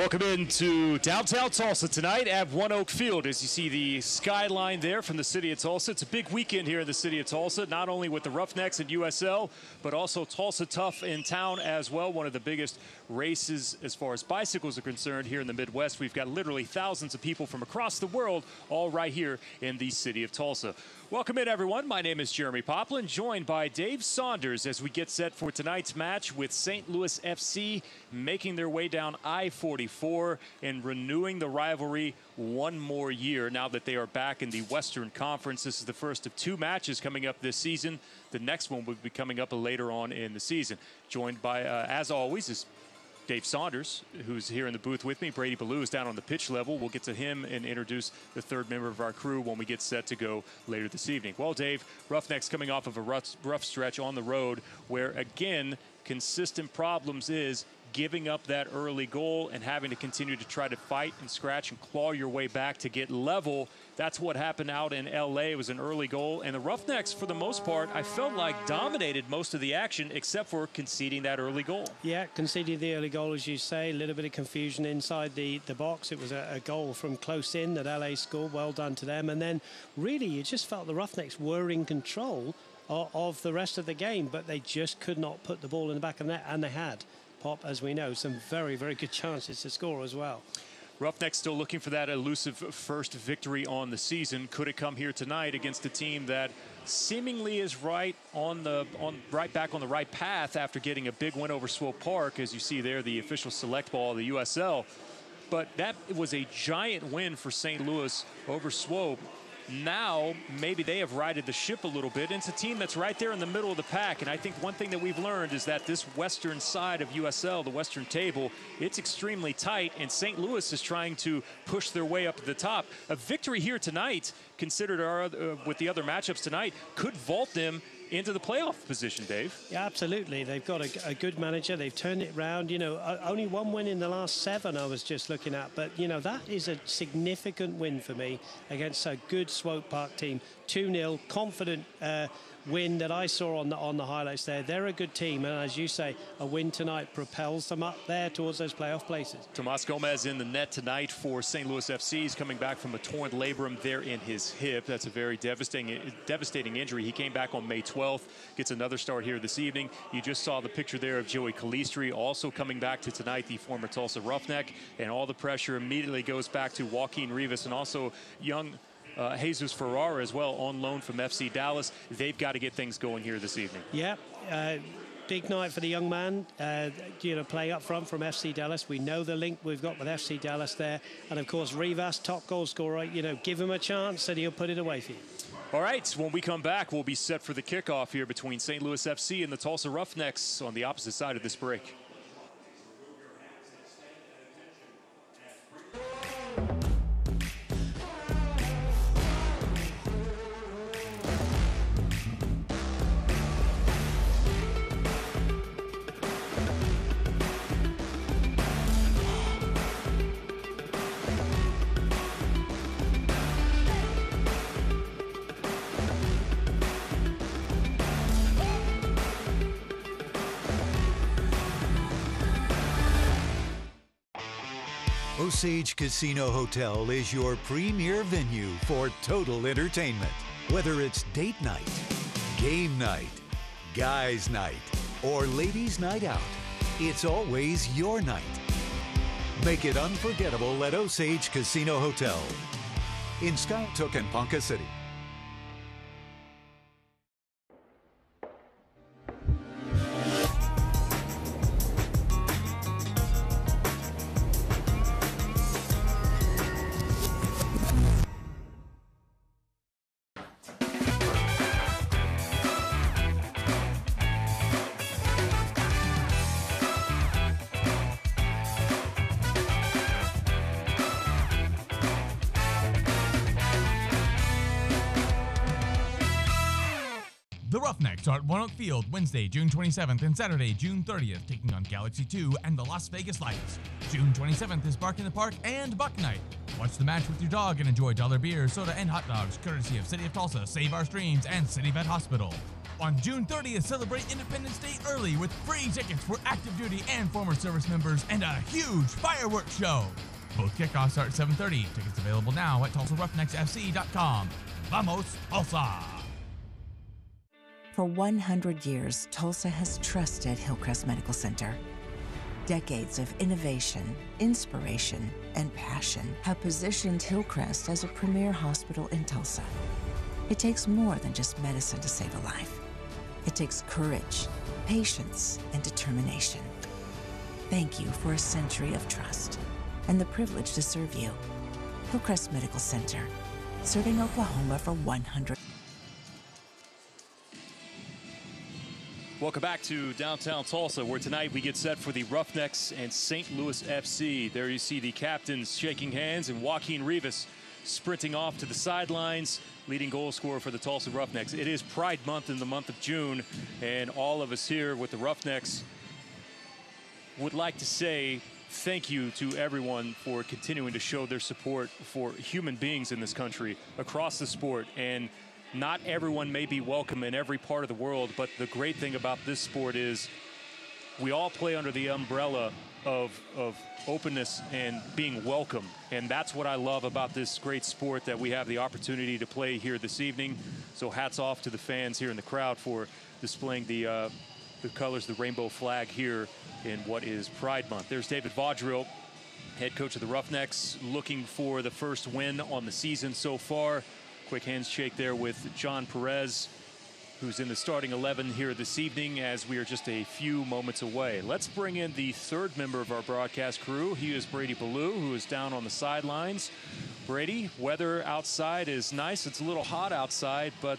Welcome into downtown Tulsa tonight at One Oak Field. As you see the skyline there from the city of Tulsa, it's a big weekend here in the city of Tulsa, not only with the Roughnecks and USL, but also Tulsa Tough in town as well. One of the biggest races as far as bicycles are concerned here in the Midwest. We've got literally thousands of people from across the world all right here in the city of Tulsa. Welcome in, everyone. My name is Jeremy Poplin, joined by Dave Saunders as we get set for tonight's match with St. Louis FC, making their way down I-44 and renewing the rivalry one more year now that they are back in the Western Conference. This is the first of two matches coming up this season. The next one will be coming up later on in the season. Joined by, as always, is Dave Saunders, who's here in the booth with me. Brady Ballou is down on the pitch level. We'll get to him and introduce the third member of our crew when we get set to go later this evening. Well, Dave, Roughnecks coming off of a rough stretch on the road where, again, consistent problems is giving up that early goal and having to continue to try to fight and scratch and claw your way back to get level. That's what happened out in L.A. It was an early goal. And the Roughnecks, for the most part, I felt like dominated most of the action except for conceding that early goal. Yeah, conceding the early goal, as you say. A little bit of confusion inside the box. It was a goal from close in that L.A. scored. Well done to them. And then, really, you just felt the Roughnecks were in control of the rest of the game, but they just could not put the ball in the back of the net, and they had. Pop, as we know, some very, very good chances to score as well. Roughnecks still looking for that elusive first victory on the season. Could it come here tonight against a team that seemingly is right back on the right path after getting a big win over Swope Park, as you see there, the official select ball of the USL. But that was a giant win for St. Louis over Swope. Now, maybe they have righted the ship a little bit. It's a team that's right there in the middle of the pack. And I think one thing that we've learned is that this western side of USL, the western table, it's extremely tight. And St. Louis is trying to push their way up to the top. A victory here tonight, considered with the other matchups tonight, could vault them into the playoff position, Dave. Yeah, absolutely. They've got a good manager. They've turned it around. You know, only one win in the last 7 I was just looking at. But, you know, that is a significant win for me against a good Swope Park team. 2-0, confident win that I saw on the highlights there. They're a good team, and as you say, a win tonight propels them up there towards those playoff places. Tomas Gomez in the net tonight for St. Louis FC. He's coming back from a torn labrum there in his hip. That's a very devastating injury. He came back on May 12th, gets another start here this evening. You just saw the picture there of Joey Calistri also coming back to tonight, the former Tulsa Roughneck, and all the pressure immediately goes back to Joaquin Rivas and also young Jesus Ferrara as well, on loan from FC Dallas. They've got to get things going here this evening. Yeah, big night for the young man, you know, playing up front from FC Dallas. We know the link we've got with FC Dallas there. And, of course, Rivas, top goal scorer. You know, give him a chance and he'll put it away for you. All right, when we come back, we'll be set for the kickoff here between St. Louis FC and the Tulsa Roughnecks on the opposite side of this break. Osage Casino Hotel is your premier venue for total entertainment. Whether it's date night, game night, guys night, or ladies night out, it's always your night. Make it unforgettable at Osage Casino Hotel in Skytook and Ponca City. The Roughnecks are at One Oak Field Wednesday, June 27th and Saturday, June 30th, taking on Galaxy 2 and the Las Vegas Lights. June 27th is Bark in the Park and Buck Night. Watch the match with your dog and enjoy dollar beer, soda, and hot dogs, courtesy of City of Tulsa, Save Our Streams, and City Vet Hospital. On June 30th, celebrate Independence Day early with free tickets for active duty and former service members and a huge fireworks show. Both kickoffs start at 7:30. Tickets available now at TulsaRoughnecksFC.com. Vamos, Tulsa! For 100 years, Tulsa has trusted Hillcrest Medical Center. Decades of innovation, inspiration, and passion have positioned Hillcrest as a premier hospital in Tulsa. It takes more than just medicine to save a life. It takes courage, patience, and determination. Thank you for a century of trust and the privilege to serve you. Hillcrest Medical Center, serving Oklahoma for 100. Welcome back to downtown Tulsa, where tonight we get set for the Roughnecks and St. Louis FC. There you see the captains shaking hands and Joaquin Rivas sprinting off to the sidelines, leading goal scorer for the Tulsa Roughnecks. It is Pride Month in the month of June, and all of us here with the Roughnecks would like to say thank you to everyone for continuing to show their support for human beings in this country across the sport. And not everyone may be welcome in every part of the world, but the great thing about this sport is we all play under the umbrella of openness and being welcome. And that's what I love about this great sport that we have the opportunity to play here this evening. So hats off to the fans here in the crowd for displaying the colors, the rainbow flag here in what is Pride Month. There's David Vaudreuil, head coach of the Roughnecks, looking for the first win on the season so far. Quick handshake there with John Perez, who's in the starting 11 here this evening as we are just a few moments away. Let's bring in the third member of our broadcast crew. He is Brady Ballou, who is down on the sidelines. Brady, weather outside is nice. It's a little hot outside, but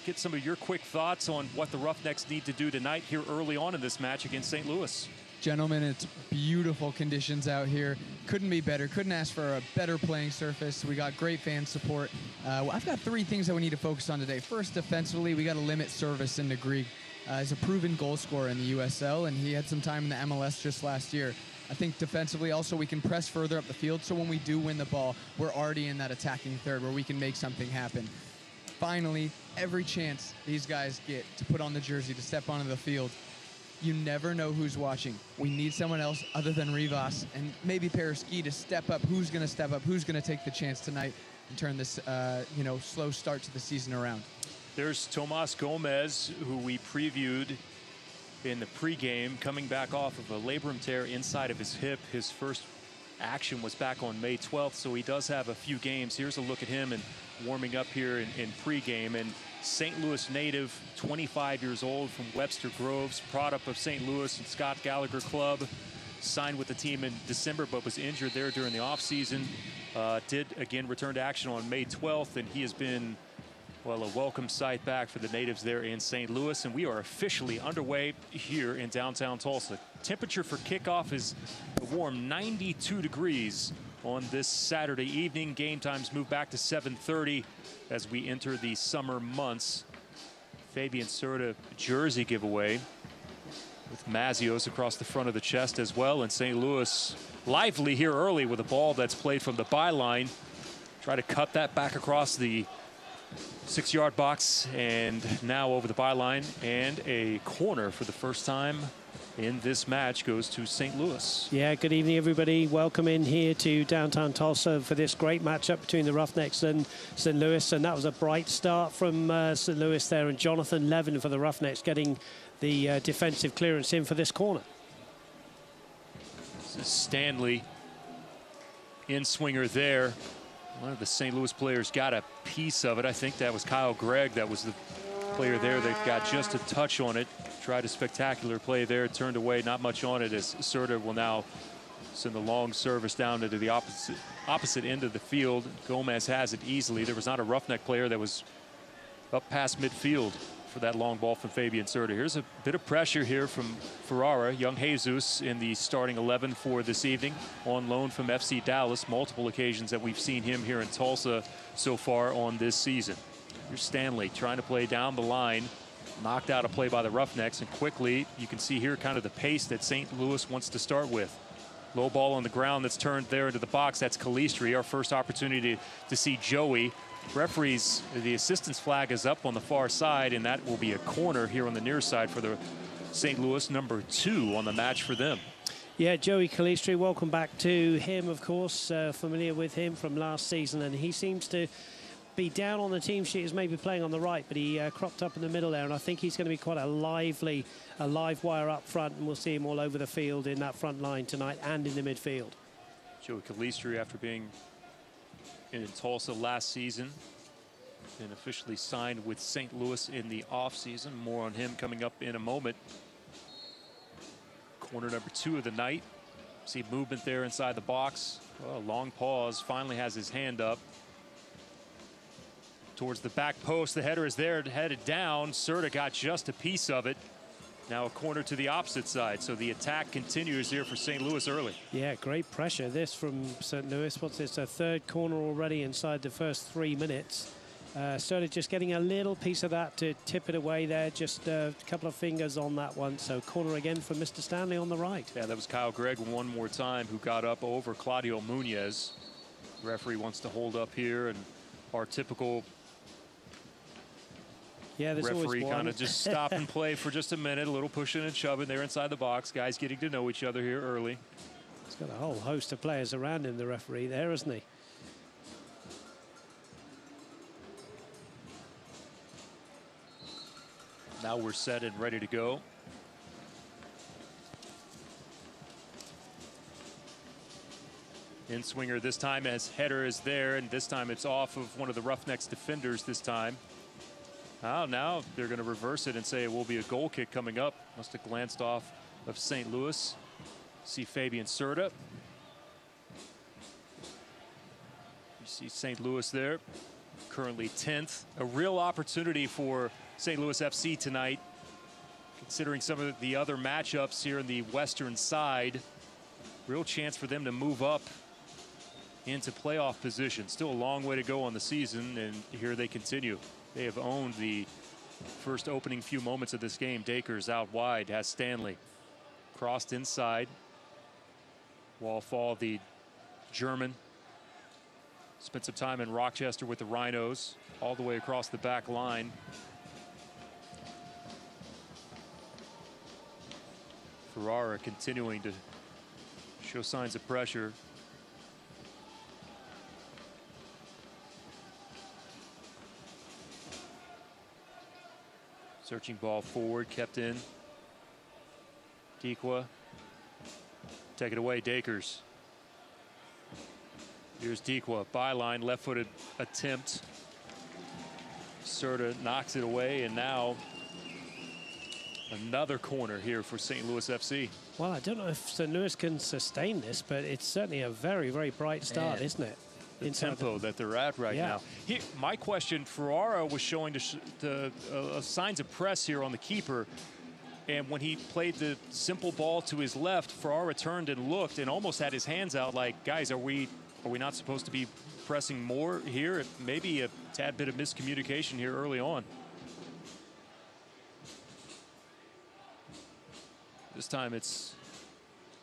get some of your quick thoughts on what the Roughnecks need to do tonight here early on in this match against St. Louis. Gentlemen, it's beautiful conditions out here. Couldn't be better. Couldn't ask for a better playing surface. We got great fan support. I've got three things that we need to focus on today. First, defensively, we got to limit service into Grieg. He's a proven goal scorer in the USL, and he had some time in the MLS just last year. I think defensively also we can press further up the field, so when we do win the ball, we're already in that attacking third where we can make something happen. Finally, every chance these guys get to put on the jersey, to step onto the field, you never know who's watching. We need someone else other than Rivas and maybe Pereski to step up. Who's going to step up? Who's going to take the chance tonight and turn this, slow start to the season around? There's Tomas Gomez, who we previewed in the pregame, coming back off of a labrum tear inside of his hip. His first action was back on May 12th, so he does have a few games. Here's a look at him and warming up here in pregame. And St. Louis native, 25 years old, from Webster Groves, product of St. Louis and Scott Gallagher Club. Signed with the team in December, but was injured there during the offseason. Did again return to action on May 12th, and he has been, well, a welcome sight back for the natives there in St. Louis. And we are officially underway here in downtown Tulsa. Temperature for kickoff is a warm 92 degrees on this Saturday evening. Game times move back to 7:30 as we enter the summer months. Fabian Serta jersey giveaway with Mazios across the front of the chest as well. And St. Louis lively here early with a ball that's played from the byline. Try to cut that back across the 6-yard box and now over the byline, and a corner for the first time in this match goes to St. Louis. Yeah, good evening, everybody. Welcome in here to downtown Tulsa for this great matchup between the Roughnecks and St. Louis. And that was a bright start from St. Louis there, and Jonathan Levin for the Roughnecks getting the defensive clearance in for this corner. This is Stanley in swinger there. One of the St. Louis players got a piece of it. I think that was Kyle Gregg. That was the player there that got just a touch on it. Tried a spectacular play there, turned away, not much on it, as Serta will now send the long service down into the opposite end of the field. Gomez has it easily. There was not a Roughneck player that was up past midfield for that long ball from Fabian Serta. Here's a bit of pressure here from Ferrara. Young Jesus in the starting 11 for this evening, on loan from FC Dallas. Multiple occasions that we've seen him here in Tulsa so far on this season. Here's Stanley trying to play down the line. Knocked out a play by the Roughnecks, and quickly you can see here kind of the pace that St. Louis wants to start with. Low ball on the ground that's turned there into the box. That's Calistri. Our first opportunity to see Joey referees, the assistant's flag is up on the far side, and that will be a corner here on the near side for the St. Louis, number 2 on the match for them. Yeah, Joey Calistri, welcome back to him, of course, familiar with him from last season, and he seems to be down on the team sheet as maybe playing on the right, but he cropped up in the middle there, and I think he's going to be quite a live wire up front, and we'll see him all over the field in that front line tonight and in the midfield. Joey Calistri, after being in Tulsa last season, and officially signed with St. Louis in the offseason. More on him coming up in a moment. Corner number 2 of the night. See movement there inside the box. Oh, long pause. Finally has his hand up towards the back post. The header is there, headed down. Serta got just a piece of it. Now a corner to the opposite side. So the attack continues here for St. Louis early. Yeah, great pressure. This from St. Louis. What's this? A third corner already inside the first 3 minutes. Serta just getting a little piece of that to tip it away there. Just a couple of fingers on that one. So corner again for Mr. Stanley on the right. Yeah, that was Kyle Gregg one more time who got up over Claudio Munoz. Referee wants to hold up here, and our typical referee kind of just stop and play for just a minute. A little pushing and shoving there inside the box. Guys getting to know each other here early. He's got a whole host of players around him, the referee there, isn't he? Now we're set and ready to go. In swinger this time as header is there, and this time it's off of one of the Roughnecks defenders this time. Oh, now they're going to reverse it and say it will be a goal kick coming up. Must have glanced off of St. Louis. See Fabian Serta. You see St. Louis there, currently 10th. A real opportunity for St. Louis FC tonight, considering some of the other matchups here in the western side. Real chance for them to move up into playoff position. Still a long way to go on the season, and here they continue. They have owned the first opening few moments of this game. Dakers out wide, has Stanley. Crossed inside. Wall fall, the German. Spent some time in Rochester with the Rhinos, all the way across the back line. Ferrara continuing to show signs of pressure. Searching ball forward, kept in. Dequa. Take it away, Dakers. Here's Dequa, byline, left-footed attempt. Serta knocks it away, and now another corner here for St. Louis FC. Well, I don't know if St. Louis can sustain this, but it's certainly a very, very bright start, isn't it? The tempo that they're at right now. Here, my question, Ferrara was showing the signs of press here on the keeper, and when he played the simple ball to his left, Ferrara turned and looked and almost had his hands out like, guys, are we not supposed to be pressing more here? Maybe a tad bit of miscommunication here early on. This time it's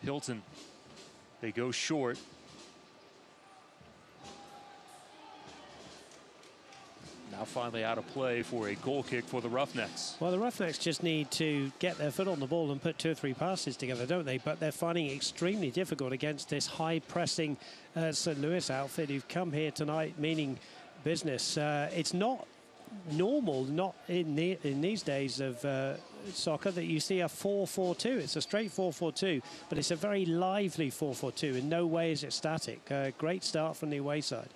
Hilton. They go short. Now finally out of play for a goal kick for the Roughnecks. Well, the Roughnecks just need to get their foot on the ball and put 2 or 3 passes together, don't they? But they're finding it extremely difficult against this high-pressing St. Louis outfit who've come here tonight meaning business. It's not normal, not in these days of soccer, that you see a 4-4-2. It's a straight 4-4-2, but it's a very lively 4-4-2. In no way is it static. Great start from the away side.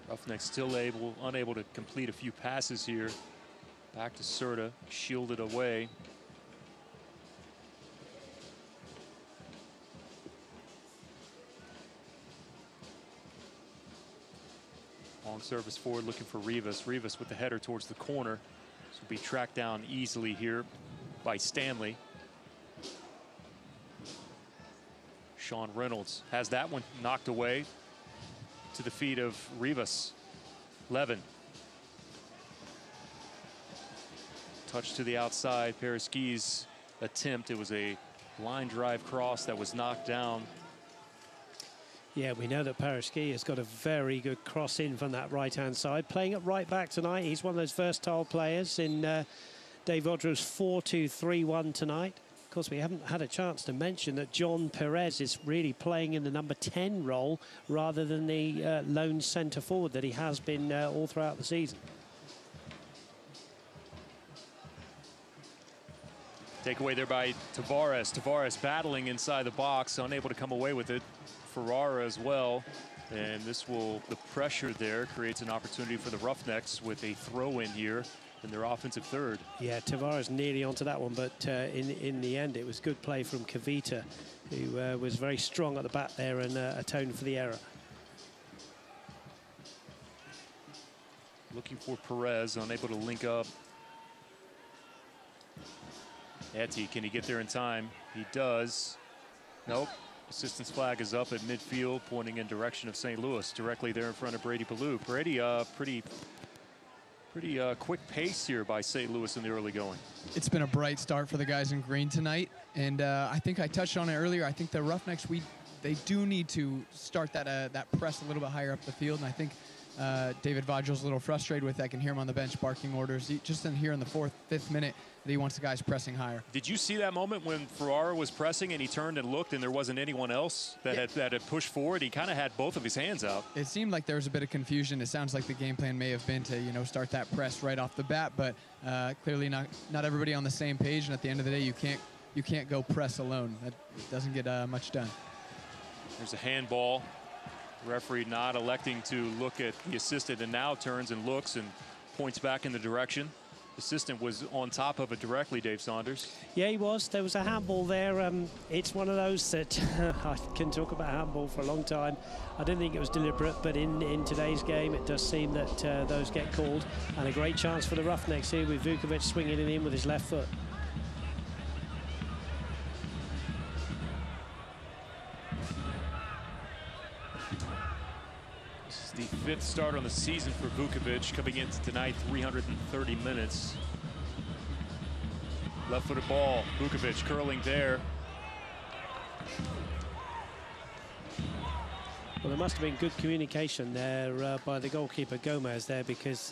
Roughnecks still unable to complete a few passes here. Back to Serta, shielded away. Long service forward looking for Rivas. Rivas with the header towards the corner. This will be tracked down easily here by Stanley. Sean Reynolds has that one knocked away to the feet of Rivas. Levin. Touch to the outside. Pereski's attempt. It was a line drive cross that was knocked down Yeah, we know that Paraski has got a very good cross in from that right-hand side. Playing at right back tonight, he's one of those versatile players in Dave Odro's 4-2-3-1 tonight. Of course, we haven't had a chance to mention that John Perez is really playing in the number 10 role rather than the lone centre forward that he has been all throughout the season. Takeaway there by Tavares. Tavares battling inside the box, unable to come away with it. Ferrara as well. And the pressure there creates an opportunity for the Roughnecks with a throw in here in their offensive third. Yeah, Tavares nearly onto that one, but in the end it was good play from Kavita, who was very strong at the back there and atoned for the error. Looking for Perez, unable to link up. Etty, can he get there in time? He does. Nope. Assistance flag is up at midfield, pointing in direction of St. Louis, directly there in front of Brady Palou. Brady, pretty quick pace here by St. Louis in the early going. It's been a bright start for the guys in green tonight, and I think I touched on it earlier. I think the Roughnecks, they do need to start that press a little bit higher up the field, and I think David Vagel's a little frustrated with that. I can hear him on the bench barking orders. Just in here in the 4th, 5th minute, that he wants the guys pressing higher. Did you see that moment when Ferrara was pressing and he turned and looked and there wasn't anyone else that had pushed forward? He kind of had both of his hands out. It seemed like there was a bit of confusion. It sounds like the game plan may have been to start that press right off the bat, but clearly not everybody on the same page. And at the end of the day, you can't go press alone. That doesn't get much done. There's a handball. Referee not electing to look at the assistant and now turns and looks and points back in the direction. Assistant was on top of it directly, Dave Saunders. Yeah, he was. There was a handball there. It's one of those that I can talk about handball for a long time. I don't think it was deliberate, but in today's game, it does seem that those get called. And a great chance for the Roughnecks here with Vukovic swinging it in with his left foot. The 5th start on the season for Vukovic, coming into tonight 330 minutes. Left-footed ball, Vukovic curling there. Well, there must have been good communication there by the goalkeeper Gomez there, because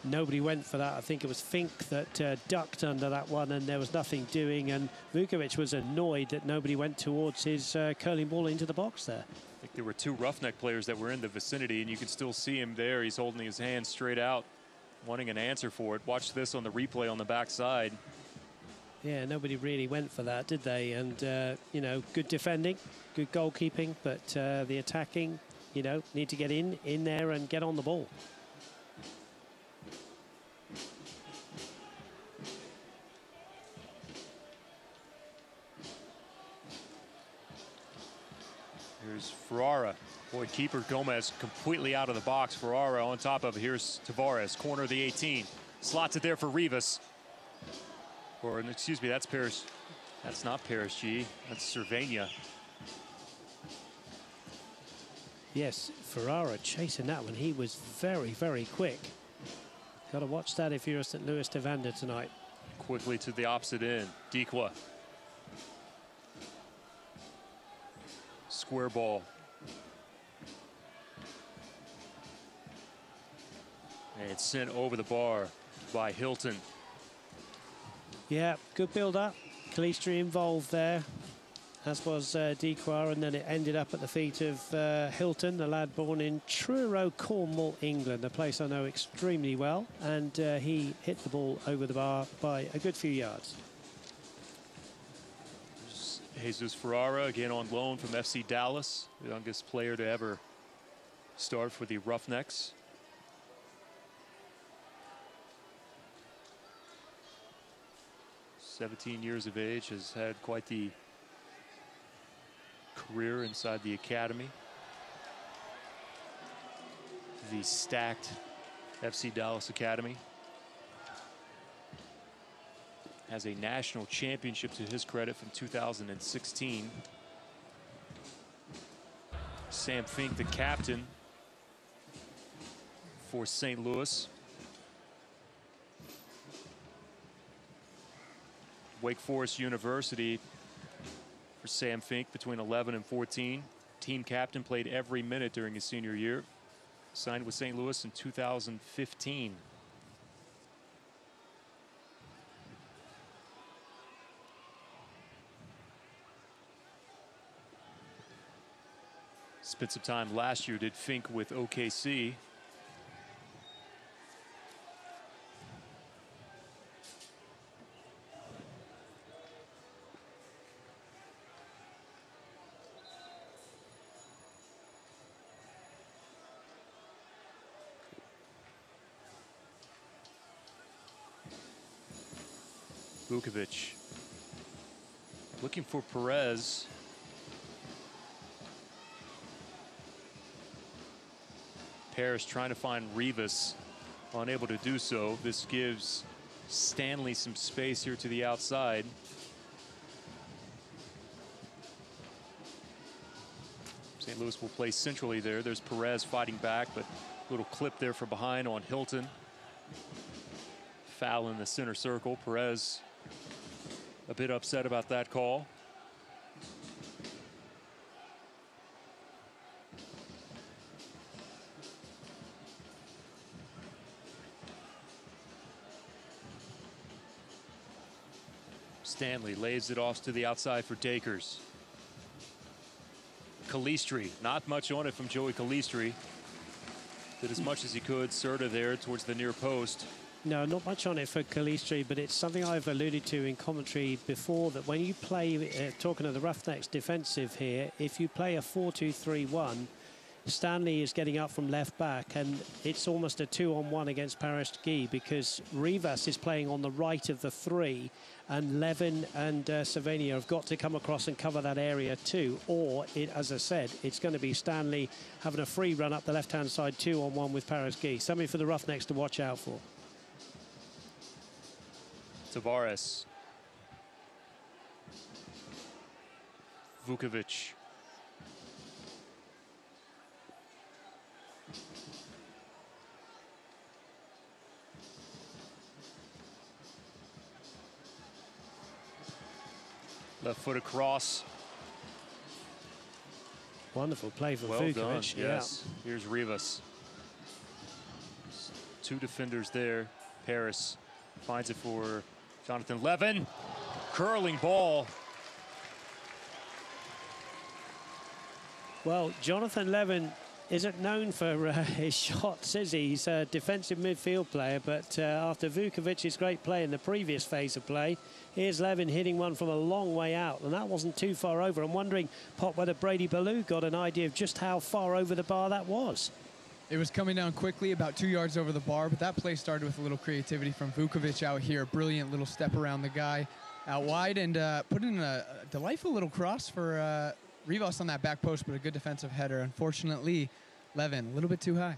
nobody went for that. I think it was Fink that ducked under that one and there was nothing doing, and Vukovic was annoyed that nobody went towards his curling ball into the box there. I think there were 2 Roughneck players that were in the vicinity, and you can still see him there. He's holding his hand straight out, wanting an answer for it. Watch this on the replay on the backside. Yeah, nobody really went for that, did they? And, good defending, good goalkeeping, but the attacking, need to get in there and get on the ball. Here's Ferrara. Boy, keeper Gomez completely out of the box. Ferrara on top of it. Here's Tavares, corner of the 18. Slots it there for Rivas. Or, excuse me, that's Paris. That's not Paris G. That's Cervania. Yes, Ferrara chasing that one. He was very, very quick. Got to watch that if you're a St. Louis defender tonight. Quickly to the opposite end. Dikwa. Square ball. And it's sent over the bar by Hilton. Yeah, good build-up. Calistri involved there, as was Dikwa, and then it ended up at the feet of Hilton, the lad born in Truro, Cornwall, England, a place I know extremely well, and he hit the ball over the bar by a good few yards. Jesus Ferrara, again on loan from FC Dallas, the youngest player to ever start for the Roughnecks. "17 years of age, has had quite the career inside the academy. The stacked FC Dallas Academy. Has a national championship to his credit from 2016. Sam Fink, the captain for St. Louis. Wake Forest University for Sam Fink between 11 and 14. team captain, played every minute during his senior year. Signed with St. Louis in 2015. Spent some time last year, did Fink with OKC. Vukovic looking for Perez. Paris trying to find Rivas, unable to do so. This gives Stanley some space here to the outside. St. Louis will play centrally there. There's Perez fighting back, but a little clip there from behind on Hilton. Foul in the center circle. Perez a bit upset about that call. Stanley lays it off to the outside for Dakers. Calistri, not much on it from Joey Calistri. Did as much as he could. Serta there towards the near post. No, not much on it for Calistri, but it's something I've alluded to in commentary before, that when you play, talking of the Roughnecks defensive here, if you play a 4-2-3-1, Stanley is getting up from left back, and it's almost a 2-on-1 against Paris Guy, because Rivas is playing on the right of the three, and Levin and Cervenia have got to come across and cover that area too. Or, as I said, it's going to be Stanley having a free run up the left-hand side, 2-on-1 with Paris Guy. Something for the Roughnecks to watch out for. Tavares. Vukovic. Left foot across. Wonderful play for Well Vukovic. done, yes. Yeah. Here's Rivas. Two defenders there. Paris finds it for Jonathan Levin. Curling ball. Well, Jonathan Levin isn't known for his shots, is he? He's a defensive midfield player, but after Vukovic's great play in the previous phase of play, here's Levin hitting one from a long way out, and that wasn't too far over. I'm wondering, Pop, whether Brady Ballou got an idea of just how far over the bar that was. It was coming down quickly, about 2 yards over the bar, but that play started with a little creativity from Vukovic out here. Brilliant little step around the guy out wide, and put in a delightful little cross for Rivas on that back post, but a good defensive header. Unfortunately, Levin, a little bit too high.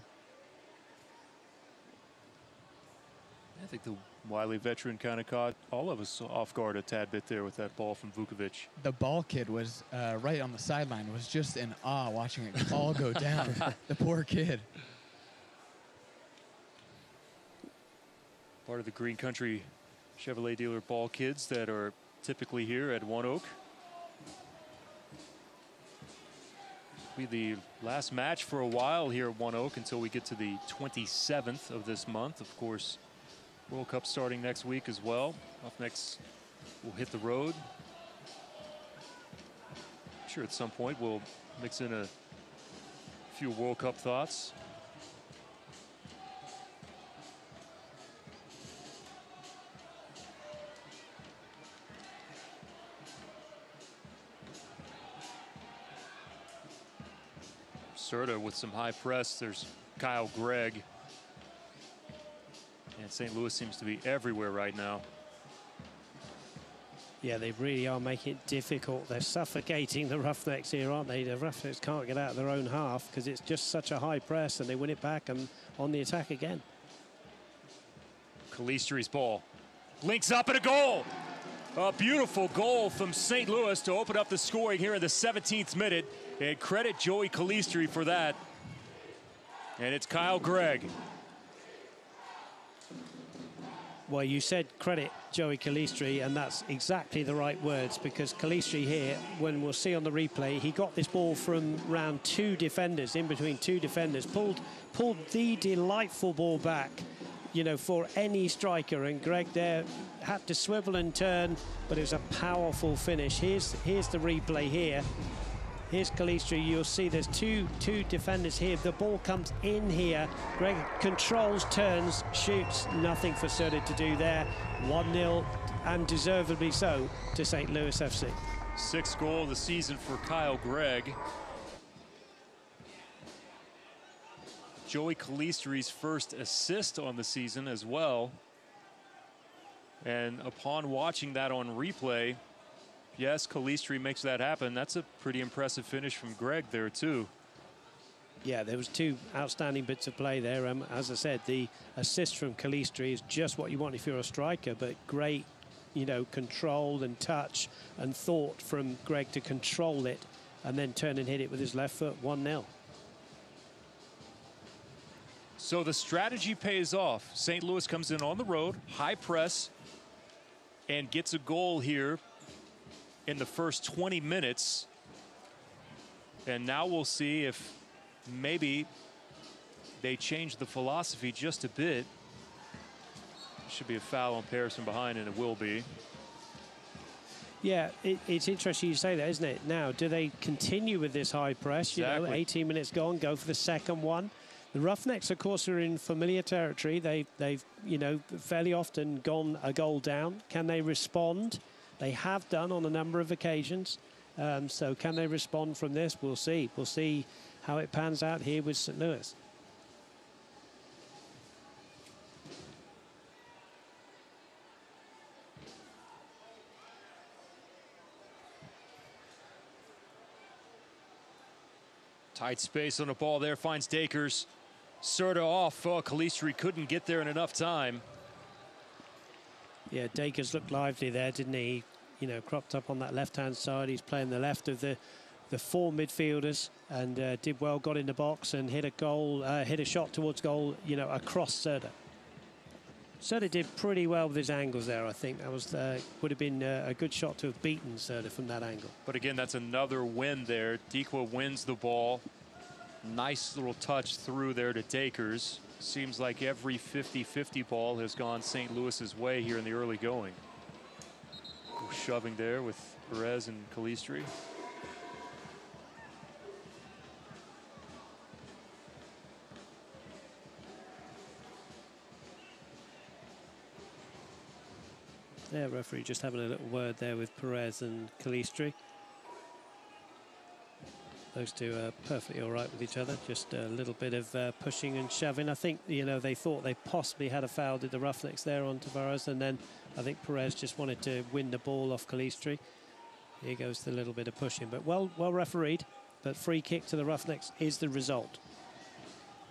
I think the wily veteran kind of caught all of us off guard a tad bit there with that ball from Vukovic. The ball kid was right on the sideline, was just in awe watching it all go down. The poor kid. Part of the Green Country Chevrolet dealer ball kids that are typically here at One Oak. Be the last match for a while here at One Oak until we get to the 27th of this month. Of course, World Cup starting next week as well. Roughnecks will hit the road. I'm sure at some point we'll mix in a few World Cup thoughts. Serta with some high press. There's Kyle Gregg. And St. Louis seems to be everywhere right now. Yeah, they really are making it difficult. They're suffocating the Roughnecks here, aren't they? The Roughnecks can't get out of their own half because it's just such a high press, and they win it back and on the attack again. Calistri's ball. Links up and a goal. A beautiful goal from St. Louis to open up the scoring here in the 17th minute. And credit Joey Calistri for that. And it's Kyle Gregg. Well, you said credit Joey Calistri, and that's exactly the right words, because Calistri here, when we'll see on the replay, he got this ball from round 2 defenders, in between 2 defenders, pulled the delightful ball back, you know, for any striker, and Greg there had to swivel and turn, but it was a powerful finish. Here's the replay here. Here's Calistri. You'll see there's two defenders here. The ball comes in here. Greg controls, turns, shoots. Nothing for Serda to do there. 1-0, and deservedly so, to St. Louis FC. 6th goal of the season for Kyle Gregg. Joey Calistri's first assist on the season as well. And upon watching that on replay, yes, Calistri makes that happen. That's a pretty impressive finish from Greg there, too. Yeah, there was 2 outstanding bits of play there. As I said, the assist from Calistri is just what you want if you're a striker, but great, you know, control and touch and thought from Greg to control it and then turn and hit it with his left foot. 1-0. So the strategy pays off. St. Louis comes in on the road, high press, and gets a goal here in the first 20 minutes. And now we'll see if maybe they change the philosophy just a bit. Should be a foul on Pearson behind, and it will be. Yeah, it's interesting you say that, isn't it? Now, do they continue with this high press? Exactly. You know, 18 minutes gone, go for the second one. The Roughnecks, of course, are in familiar territory. They've you know, fairly often gone a goal down. Can they respond? They have done on a number of occasions. So can they respond from this? We'll see. We'll see how it pans out here with St. Louis. Tight space on the ball there, finds Dakers. Serda off. Oh, Calistri couldn't get there in enough time. Yeah, Dakers looked lively there, didn't he? You know, cropped up on that left-hand side. He's playing the left of the 4 midfielders, and did well, got in the box and hit a goal, hit a shot towards goal, you know, across Serda. Serda did pretty well with his angles there, I think. That was would have been a good shot to have beaten Serda from that angle. But again, that's another win there. Dikwa wins the ball. Nice little touch through there to Dakers. Seems like every 50-50 ball has gone St. Louis's way here in the early going. Shoving there with Perez and Calistri. Yeah, referee just having a little word there with Perez and Calistri. Those two are perfectly all right with each other. Just a little bit of pushing and shoving. I think, you know, they thought they possibly had a foul, did the Roughnecks there on Tavares, and then I think Perez just wanted to win the ball off Calistri. Here goes the little bit of pushing, but well refereed. But free kick to the Roughnecks is the result.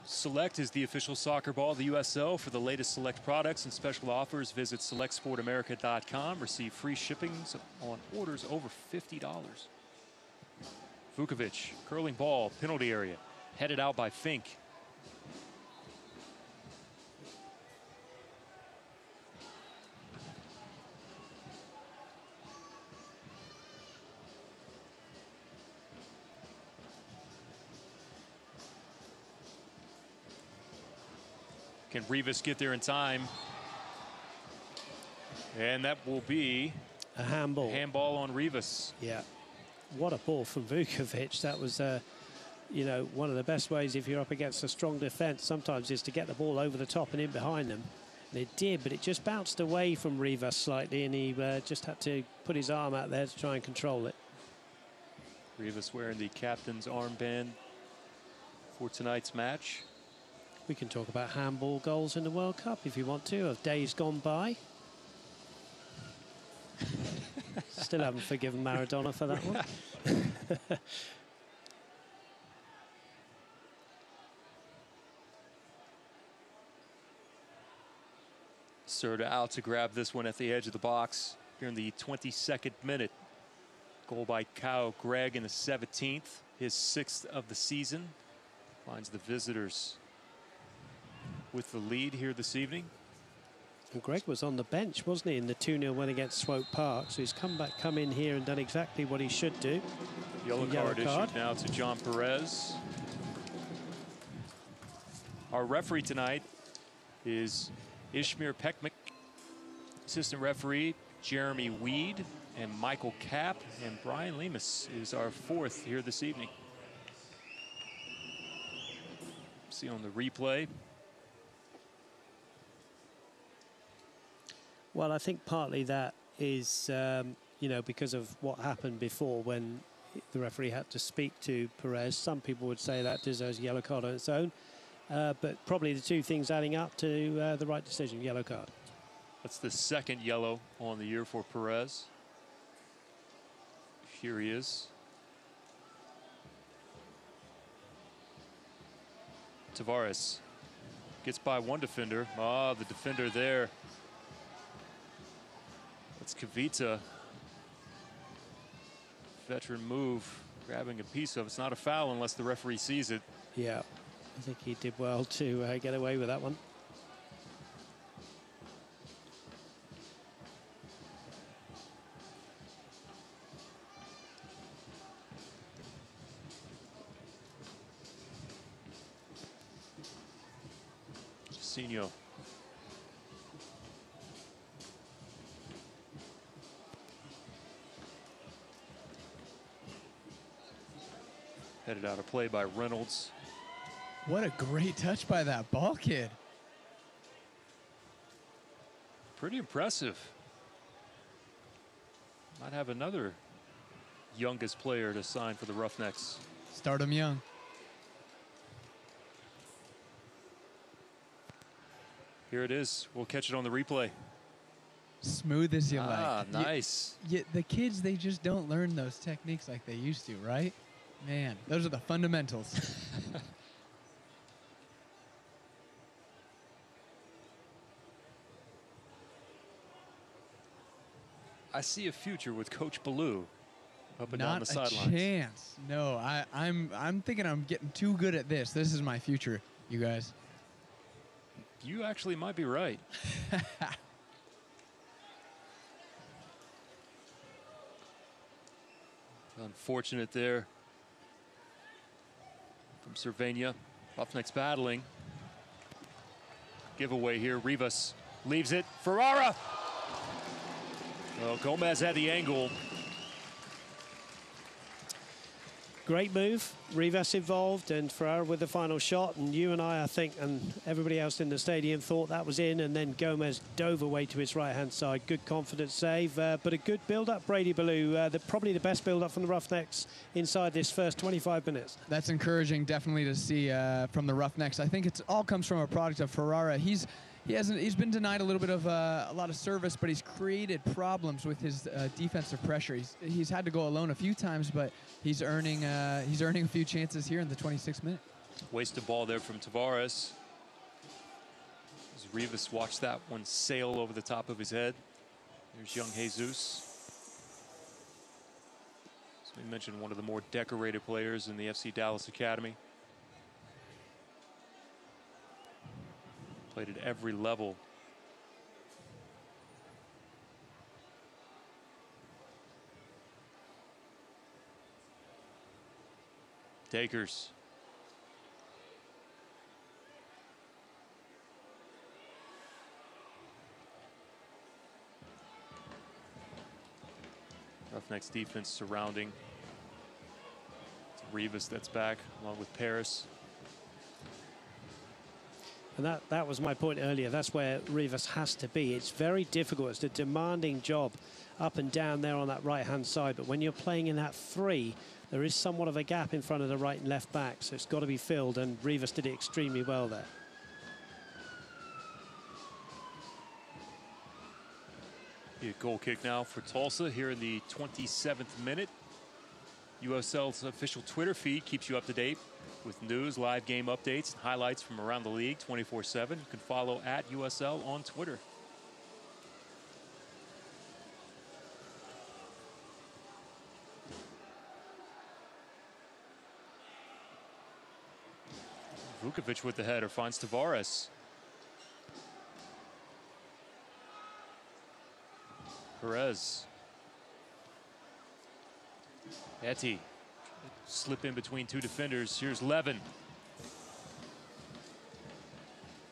Select is the official soccer ball of the USL. For the latest Select products and special offers, visit selectsportamerica.com. Receive free shippings on orders over $50. Vukovic, curling ball, penalty area, headed out by Fink. Can Rivas get there in time? And that will be a handball. Handball on Rivas. Yeah. What a ball from Vukovic. That was, you know, one of the best ways if you're up against a strong defence sometimes is to get the ball over the top and in behind them. And it did, but it just bounced away from Rivas slightly, and he just had to put his arm out there to try and control it. Rivas wearing the captain's armband for tonight's match. We can talk about handball goals in the World Cup if you want to, of days gone by. Still haven't forgiven Maradona for that one. Serda out to grab this one at the edge of the box here in the 22nd minute. Goal by Kyle Gregg in the 17th, his 6th of the season. Finds the visitors with the lead here this evening. And Greg was on the bench, wasn't he, in the 2-0 win against Swope Park. So he's come in here and done exactly what he should do. Yellow card issued now to John Perez. Our referee tonight is Ishmir Pekmik. Assistant referee Jeremy Weed and Michael Kapp, and Brian Lemus is our fourth here this evening. See on the replay. Well, I think partly that is, you know, because of what happened before when the referee had to speak to Perez. Some people would say that deserves a yellow card on its own. But probably the two things adding up to the right decision, yellow card. That's the second yellow on the year for Perez. Here he is. Tavares gets by one defender. Ah, the defender there. That's Kavita. Veteran move, grabbing a piece of. It's not a foul unless the referee sees it. Yeah, I think he did well to get away with that one. Jacinho. Headed out of play by Reynolds. What a great touch by that ball kid. Pretty impressive. Might have another youngest player to sign for the Roughnecks. Start him young. Here it is. We'll catch it on the replay. Smooth as you like. Ah, nice. The kids, they just don't learn those techniques like they used to, right? Man, those are the fundamentals. I see a future with Coach Ballou up and down Not the a sidelines. chance. No, I'm thinking I'm getting too good at this. This is my future, you guys. You actually might be right. Unfortunate there from Cervania. Roughnecks battling. Giveaway here. Rivas leaves it. Ferrara. Well, Gomez had the angle. Great move. Rivas involved and Ferrara with the final shot. And you and I think, and everybody else in the stadium thought that was in. And then Gomez dove away to his right-hand side. Good confident save, but a good build-up, Brady Ballou. Probably the best build-up from the Roughnecks inside this first 25 minutes. That's encouraging, definitely, to see from the Roughnecks. I think it all comes from a product of Ferrara. He's been denied a little bit of a lot of service, but he's created problems with his defensive pressure. He's had to go alone a few times, but he's earning a few chances here in the 26th minute. Wasted ball there from Tavares. As Rivas watched that one sail over the top of his head. There's young Jesus. As we mentioned, one of the more decorated players in the FC Dallas Academy. Played at every level. Takers. Roughnecks defense surrounding. It's Rivas that's back along with Paris. And that was my point earlier. That's where Rivas has to be. It's very difficult. It's a demanding job up and down there on that right-hand side. But when you're playing in that three, there is somewhat of a gap in front of the right and left back. So it's got to be filled. And Rivas did it extremely well there. A goal kick now for Tulsa here in the 27th minute. USL's official Twitter feed keeps you up to date with news, live game updates, and highlights from around the league 24/7. You can follow at USL on Twitter. Vukovic with the header finds Tavares. Perez. Etty. Slip in between two defenders. Here's Levin.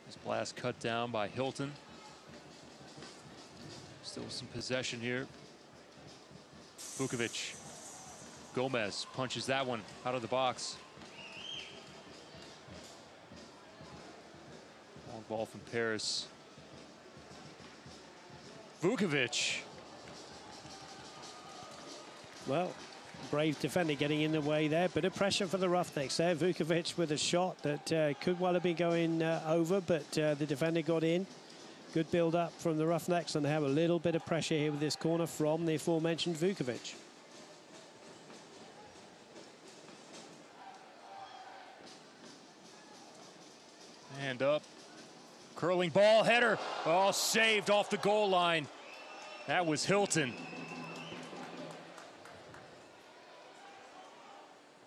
This blast cut down by Hilton. Still some possession here. Vukovic. Gomez punches that one out of the box. Long ball from Paris. Vukovic. Well, brave defender getting in the way there. Bit of pressure for the Roughnecks there. Vukovic with a shot that could well have been going over, but the defender got in. Good build-up from the Roughnecks, and they have a little bit of pressure here with this corner from the aforementioned Vukovic. Hand up. Curling ball, header. Oh, saved off the goal line. That was Hilton.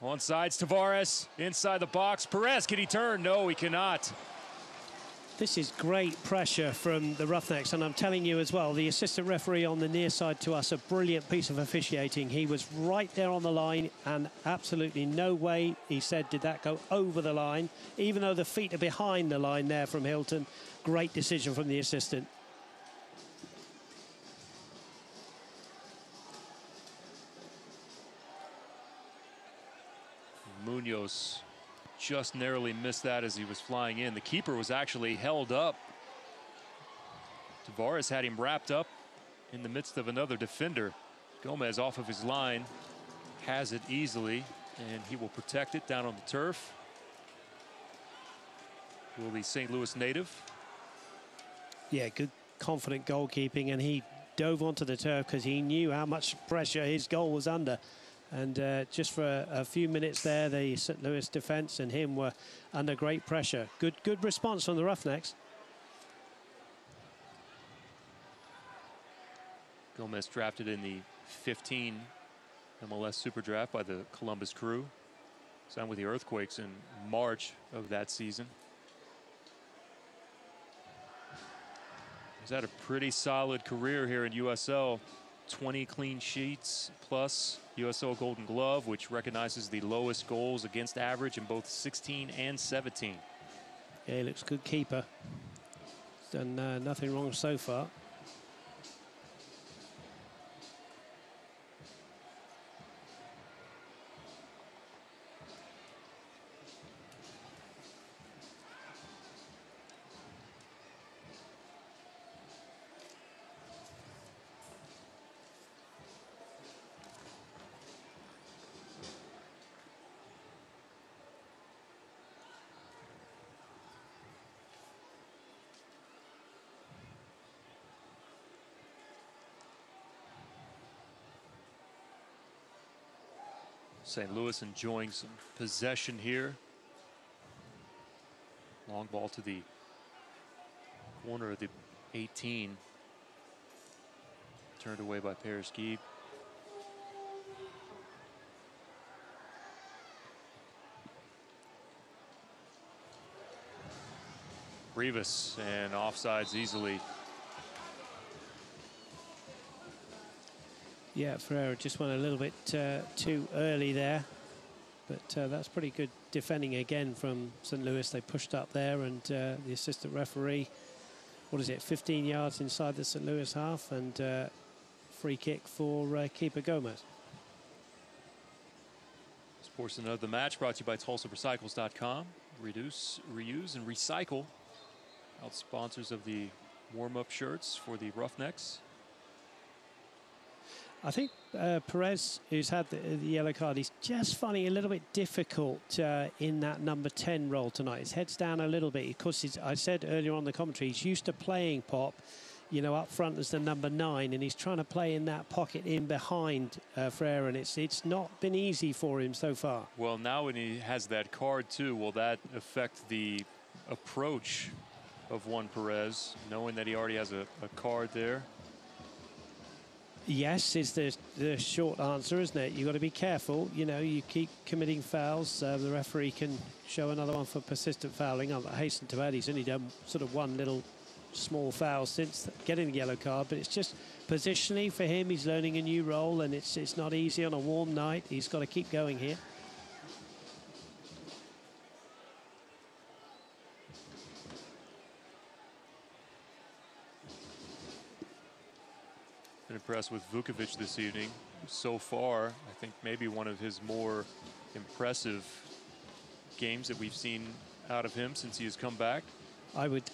On sides, Tavares. Inside the box. Perez, can he turn? No, he cannot. This is great pressure from the Roughnecks, and I'm telling you as well, the assistant referee on the near side to us, a brilliant piece of officiating. He was right there on the line, and absolutely no way, he said, did that go over the line, even though the feet are behind the line there from Hilton. Great decision from the assistant. Munoz just narrowly missed that as he was flying in. The keeper was actually held up. Tavares had him wrapped up in the midst of another defender. Gomez off of his line, has it easily, and he will protect it down on the turf. Will be St. Louis native. Yeah, good, confident goalkeeping, and he dove onto the turf because he knew how much pressure his goal was under. And just for a few minutes there, the St. Louis defence and him were under great pressure. Good response from the Roughnecks. Gomez drafted in the 15 MLS Super Draft by the Columbus Crew. Signed with the Earthquakes in March of that season. He's had a pretty solid career here in USL. 20 clean sheets plus USL Golden Glove, which recognizes the lowest goals against average in both 16 and 17. Yeah, he looks good keeper. He's done nothing wrong so far. St. Louis enjoying some possession here. Long ball to the corner of the 18. Turned away by Paris Guy. Rivas, and offsides easily. Yeah, Ferreira just went a little bit too early there. But that's pretty good defending again from St. Louis. They pushed up there, and the assistant referee, what is it, 15 yards inside the St. Louis half, and free kick for keeper Gomez. This portion of the match brought to you by TulsaRecycles.com. Reduce, reuse, and recycle. Out sponsors of the warm-up shirts for the Roughnecks. I think Perez, who's had the yellow card, he's just finding it a little bit difficult in that number 10 role tonight. His head's down a little bit. Of course, I said earlier on the commentary, he's used to playing Pop, you know, up front as the number 9, and he's trying to play in that pocket in behind Ferreira, and it's not been easy for him so far. Well, now when he has that card too, will that affect the approach of Juan Perez, knowing that he already has a card there? Yes, is the short answer, isn't it? You've got to be careful. You know, you keep committing fouls. The referee can show another one for persistent fouling. I hasten to add, he's only done sort of one little small fouls since getting the yellow card, but it's just positionally for him. He's learning a new role, and it's not easy on a warm night. He's got to keep going here. Been impressed with Vukovic this evening. So far, I think maybe one of his more impressive games that we've seen out of him since he has come back. I would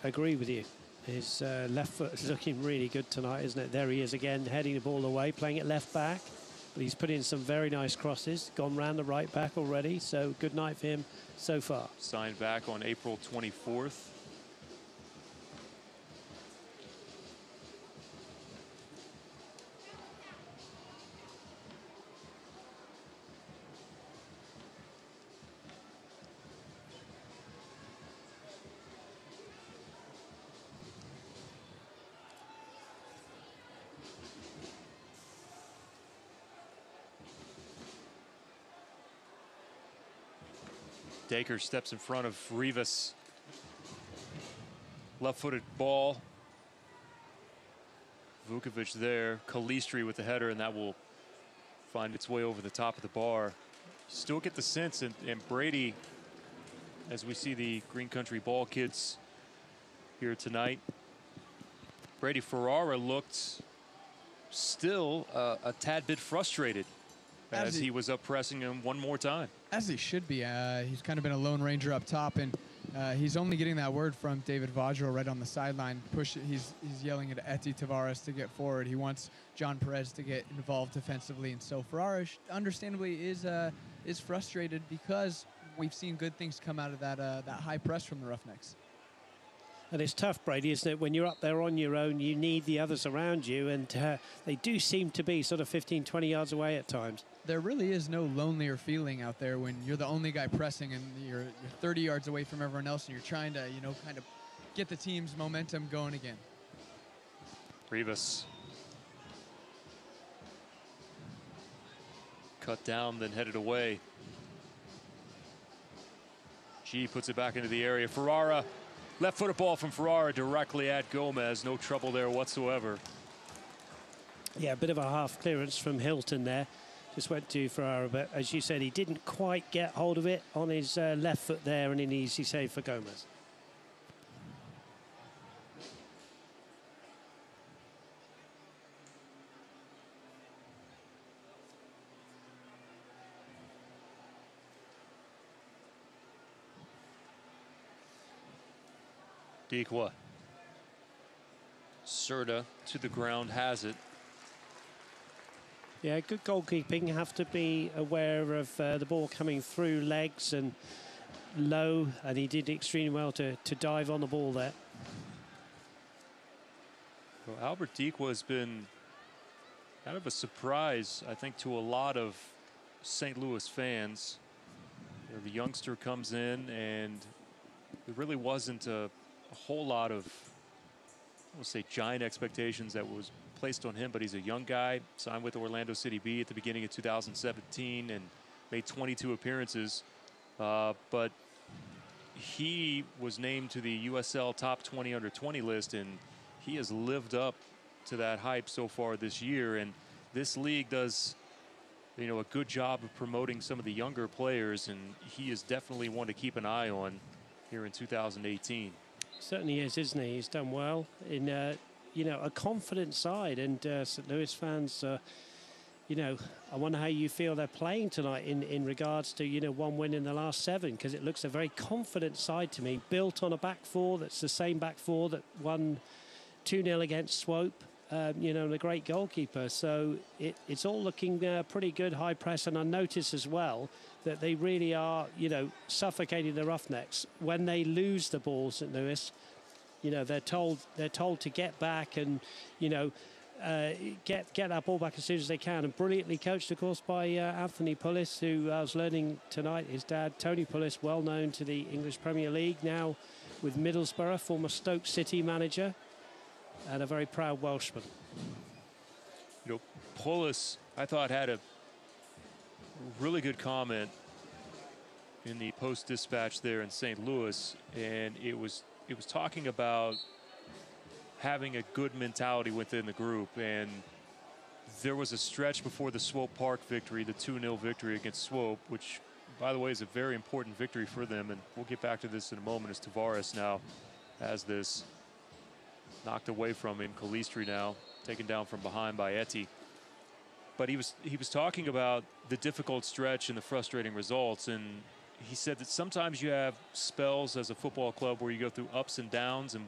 agree with you. His left foot is looking really good tonight, isn't it? There he is again, heading the ball away, playing it left back. But he's put in some very nice crosses, gone round the right back already. So good night for him so far. Signed back on April 24th. Dacre steps in front of Rivas. Left-footed ball. Vukovic there. Kalistri with the header, and that will find its way over the top of the bar. Still get the sense, and Brady, as we see the Green Country Ball kids here tonight, Brady Ferrara looked still a tad bit frustrated as he was up pressing him one more time. As he should be. He's kind of been a lone ranger up top, and he's only getting that word from David Vajro right on the sideline. He's yelling at Eti Tavares to get forward. He wants John Perez to get involved defensively, and so Ferrara understandably is frustrated because we've seen good things come out of that high press from the Roughnecks. And it's tough, Brady, isn't it? When you're up there on your own, you need the others around you, and they do seem to be sort of 15, 20 yards away at times. There really is no lonelier feeling out there when you're the only guy pressing and you're 30 yards away from everyone else, and you're trying to, kind of get the team's momentum going again. Rivas. Cut down, then headed away. G puts it back into the area. Ferrara. Left-footed ball from Ferrara directly at Gomez. No trouble there whatsoever. Yeah, a bit of a half clearance from Hilton there. Just went to Ferrara, but as you said, he didn't quite get hold of it on his left foot there, and an easy save for Gomez. Dikwa. Serta to the ground, has it. Yeah, good goalkeeping. Have to be aware of the ball coming through legs and low, and he did extremely well to dive on the ball there. Well, Albert Dikwa has been kind of a surprise, I think, to a lot of St. Louis fans. The youngster comes in, and there really wasn't a whole lot of, I would say, giant expectations that was placed on him, but he's a young guy, signed with Orlando City B at the beginning of 2017 and made 22 appearances. But he was named to the USL Top 20 Under 20 list, and he has lived up to that hype so far this year. And this league does, a good job of promoting some of the younger players, and he is definitely one to keep an eye on here in 2018. Certainly is, isn't he? He's done well in, a confident side. And St. Louis fans, I wonder how you feel they're playing tonight in regards to, one win in the last 7, because it looks a very confident side to me, built on a back four that's the same back four that won 2-0 against Swope, and a great goalkeeper. So it's all looking pretty good, high press. And I notice as well that they really are, suffocating the Roughnecks. When they lose the ball, St. Louis, they're told to get back and, get that ball back as soon as they can. And brilliantly coached, of course, by Anthony Pullis, who I was learning tonight. His dad, Tony Pullis, well known to the English Premier League, now with Middlesbrough, former Stoke City manager, and a very proud Welshman. Pullis, I thought, had a really good comment in the Post-Dispatch there in St. Louis, and it was talking about having a good mentality within the group. And there was a stretch before the Swope Park victory, the 2-0 victory against Swope, which, by the way, is a very important victory for them. And we'll get back to this in a moment as Tavares now has this knocked away from him. Calistri now taken down from behind by Etty. But he was talking about the difficult stretch and the frustrating results. And he said that sometimes you have spells as a football club where you go through ups and downs, and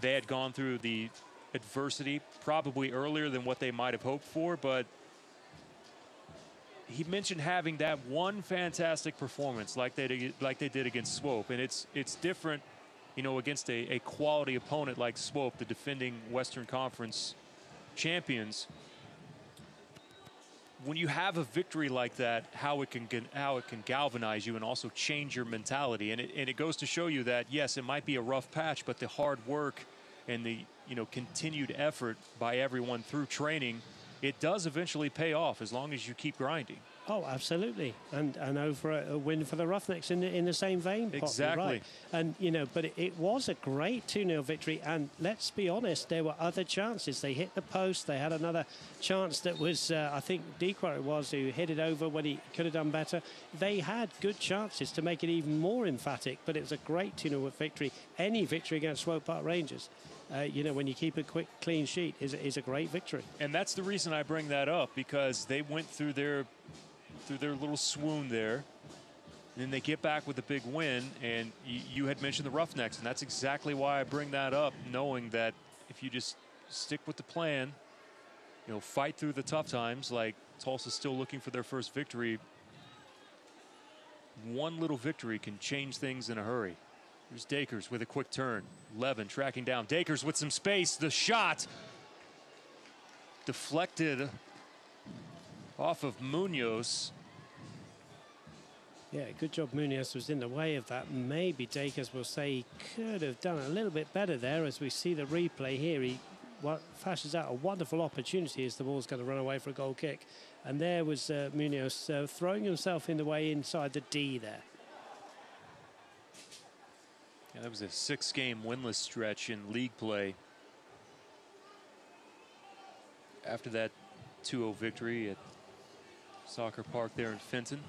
they had gone through the adversity probably earlier than what they might have hoped for. But he mentioned having that one fantastic performance like they did against Swope, and it's different, you know, against a quality opponent like Swope, the defending Western Conference champions. When you have a victory like that, how it can galvanize you and also change your mentality. And it goes to show you that, yes, it might be a rough patch, but the hard work and the, you know, continued effort by everyone through training, it does eventually pay off as long as you keep grinding. Oh, absolutely, and over a win for the Roughnecks in the same vein. Exactly. Right. And you know, but it was a great 2-0 victory. And let's be honest, there were other chances. They hit the post. They had another chance that was, I think, Dequar it was who hit it over when he could have done better. They had good chances to make it even more emphatic. But it was a great 2-0 victory. Any victory against Swope Park Rangers, you know, when you keep a quick, clean sheet, is a great victory. And that's the reason I bring that up, because they went through their little swoon there, and then they get back with a big win. And you had mentioned the Roughnecks, and that's exactly why I bring that up, knowing that if you just stick with the plan, you know, fight through the tough times, like Tulsa's still looking for their first victory, one little victory can change things in a hurry. Here's Dakers with a quick turn. Levin tracking down Dakers with some space. The shot deflected off of Munoz. Yeah, good job. Munoz was in the way of that. Maybe Dakers will say he could have done a little bit better there. As we see the replay here, he fashes out a wonderful opportunity as the ball's going to run away for a goal kick. And there was Munoz throwing himself in the way inside the D there. Yeah, that was a 6-game winless stretch in league play. After that 2-0 victory at Soccer Park there in Fenton.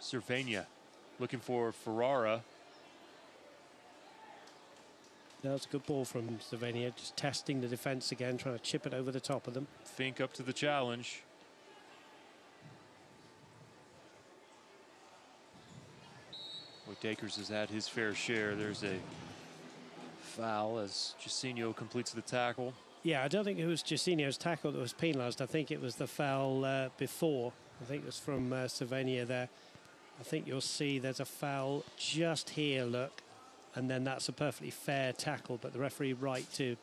Cervania looking for Ferrara. That was a good ball from Slovenia, just testing the defence again, trying to chip it over the top of them. Fink up to the challenge. Well, Dakers has had his fair share. There's a foul as Jacinho completes the tackle. Yeah, I don't think it was Jacinho's tackle that was penalised. I think it was the foul before. I think it was from Slovenia there. I think you'll see there's a foul just here, look. And then that's a perfectly fair tackle, but the referee right to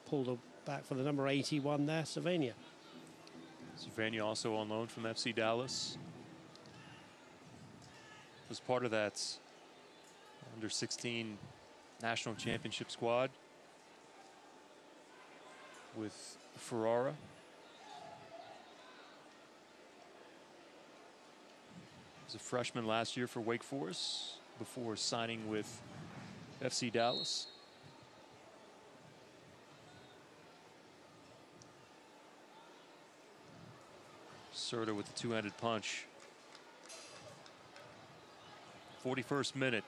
pull the back for the number 81 there, Slovenia. Slovenia also on loan from FC Dallas. Was part of that under-16 national championship squad with Ferrara. Was a freshman last year for Wake Forest before signing with FC Dallas. Serta with the two-handed punch. 41st minute.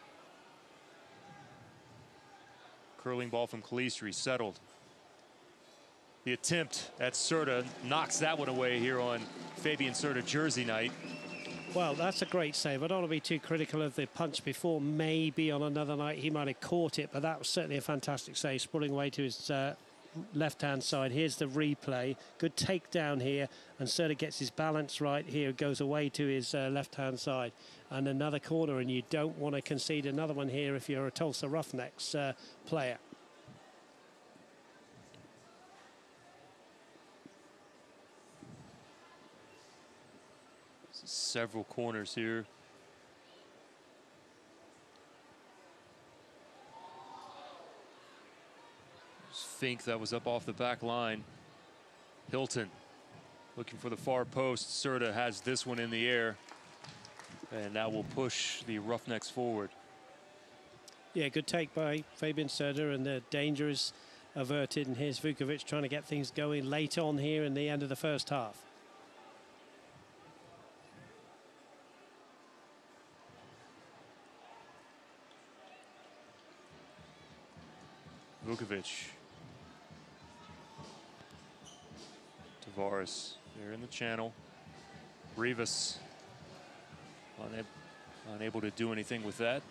Curling ball from Calistri, settled. The attempt at Serta knocks that one away here on Fabian Serta jersey night. Well, that's a great save. I don't want to be too critical of the punch before. Maybe on another night he might have caught it, but that was certainly a fantastic save, sprawling away to his left-hand side. Here's the replay. Good takedown here, and Serta gets his balance right here, goes away to his left-hand side. And another corner, and you don't want to concede another one here if you're a Tulsa Roughnecks player. Several corners here Fink that was up off the back line. Hilton looking for the far post. Serta has this one in the air. And that will push the Roughnecks forward. Yeah, good take by Fabian Serta, and the danger is averted. And here's Vukovic trying to get things going late on here in the end of the first half. Vukovic. Tavares there in the channel. Rivas unable to do anything with that.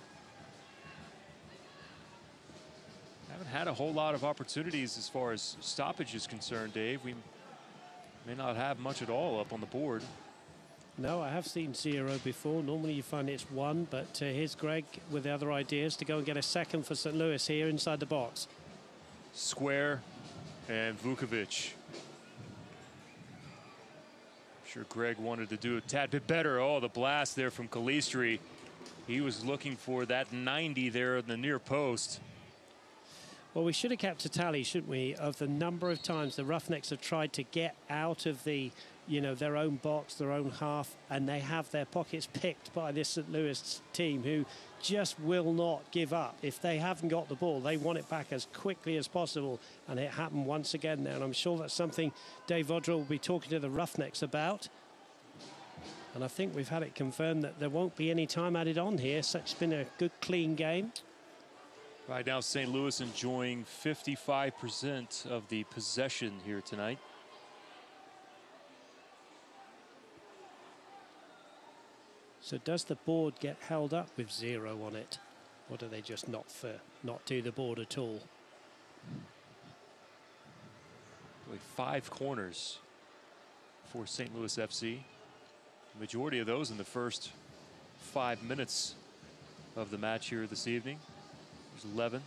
Haven't had a whole lot of opportunities as far as stoppage is concerned, Dave. We may not have much at all up on the board. No, I have seen 0 before. Normally you find it's 1, but here's Greg with the other ideas to go and get a second for St. Louis here inside the box. Square and Vukovic. Sure Greg wanted to do a tad bit better. Oh, the blast there from Calistri. He was looking for that 90 there in the near post. Well, we should have kept a tally, shouldn't we, of the number of times the Roughnecks have tried to get out of the, their own box, their own half, and they have their pockets picked by this St. Louis team who just will not give up. If they haven't got the ball, they want it back as quickly as possible, and it happened once again there, and I'm sure that's something Dave Vodrell will be talking to the Roughnecks about. And I think we've had it confirmed that there won't be any time added on here, so it's been a good, clean game. Right now, St. Louis enjoying 55% of the possession here tonight. So does the board get held up with 0 on it? Or do they just not do the board at all? Like 5 corners for St. Louis FC. The majority of those in the first 5 minutes of the match here this evening. There's 11.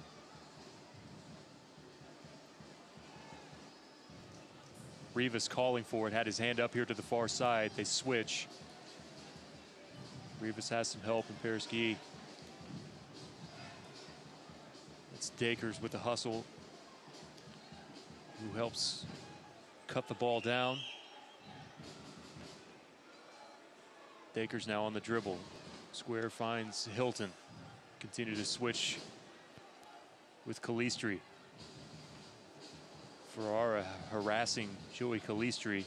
Rivas calling for it, had his hand up here to the far side. They switch. Rivas has some help in Pereski. It's Dakers with the hustle, who helps cut the ball down. Dakers now on the dribble. Square finds Hilton. Continue to switch with Calistri. Ferrara harassing Joey Calistri.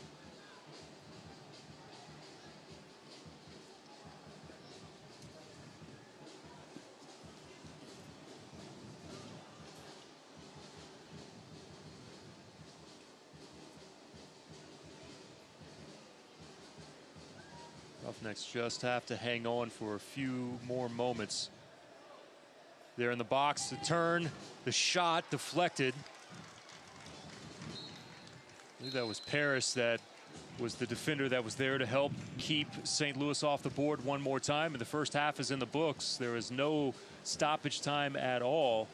Roughnecks just have to hang on for a few more moments. There in the box, the turn, the shot deflected. I believe that was Paris that was the defender that was there to help keep St. Louis off the board one more time. And the first half is in the books. There is no stoppage time at all.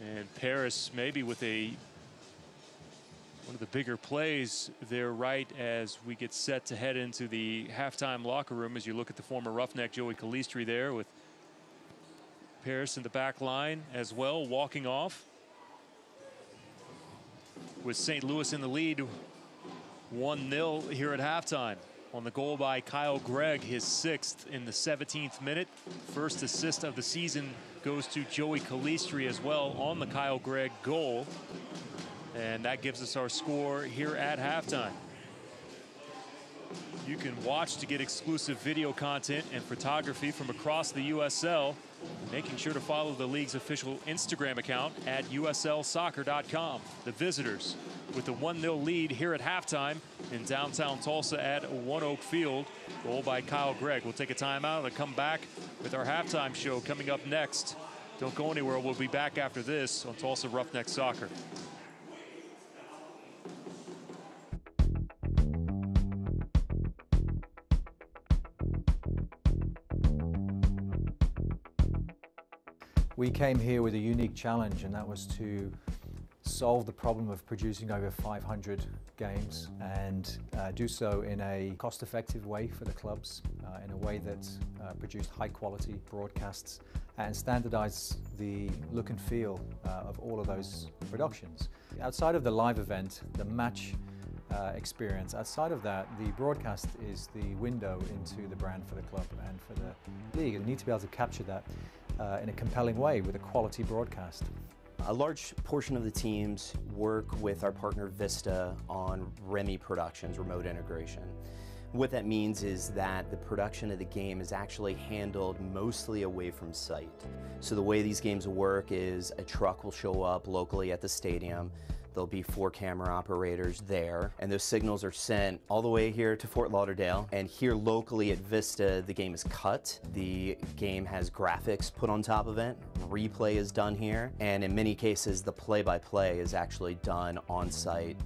And Paris maybe with one of the bigger plays there right as we get set to head into the halftime locker room, as you look at the former Roughneck Joey Calistri there with Paris in the back line as well, walking off. With St. Louis in the lead, 1-0 here at halftime. On the goal by Kyle Gregg, his 6th in the 17th minute. First assist of the season goes to Joey Calistri as well on the Kyle Gregg goal. And that gives us our score here at halftime. You can watch to get exclusive video content and photography from across the USL, making sure to follow the league's official Instagram account at uslsoccer.com. The visitors with the 1-0 lead here at halftime in downtown Tulsa at One Oak Field. Goal by Kyle Gregg. We'll take a timeout and come back with our halftime show coming up next. Don't go anywhere. We'll be back after this on Tulsa Roughnecks Soccer. We came here with a unique challenge, and that was to solve the problem of producing over 500 games and do so in a cost-effective way for the clubs, in a way that produced high-quality broadcasts and standardize the look and feel of all of those productions. Outside of the live event, the match experience, outside of that, the broadcast is the window into the brand for the club and for the league. You need to be able to capture that in a compelling way with a quality broadcast. A large portion of the teams work with our partner Vista on REMI Productions, remote integration. What that means is that the production of the game is actually handled mostly away from site. So the way these games work is a truck will show up locally at the stadium. There'll be 4 camera operators there, and those signals are sent all the way here to Fort Lauderdale. And here locally at Vista, the game is cut. The game has graphics put on top of it. Replay is done here, and in many cases, the play-by-play is actually done on site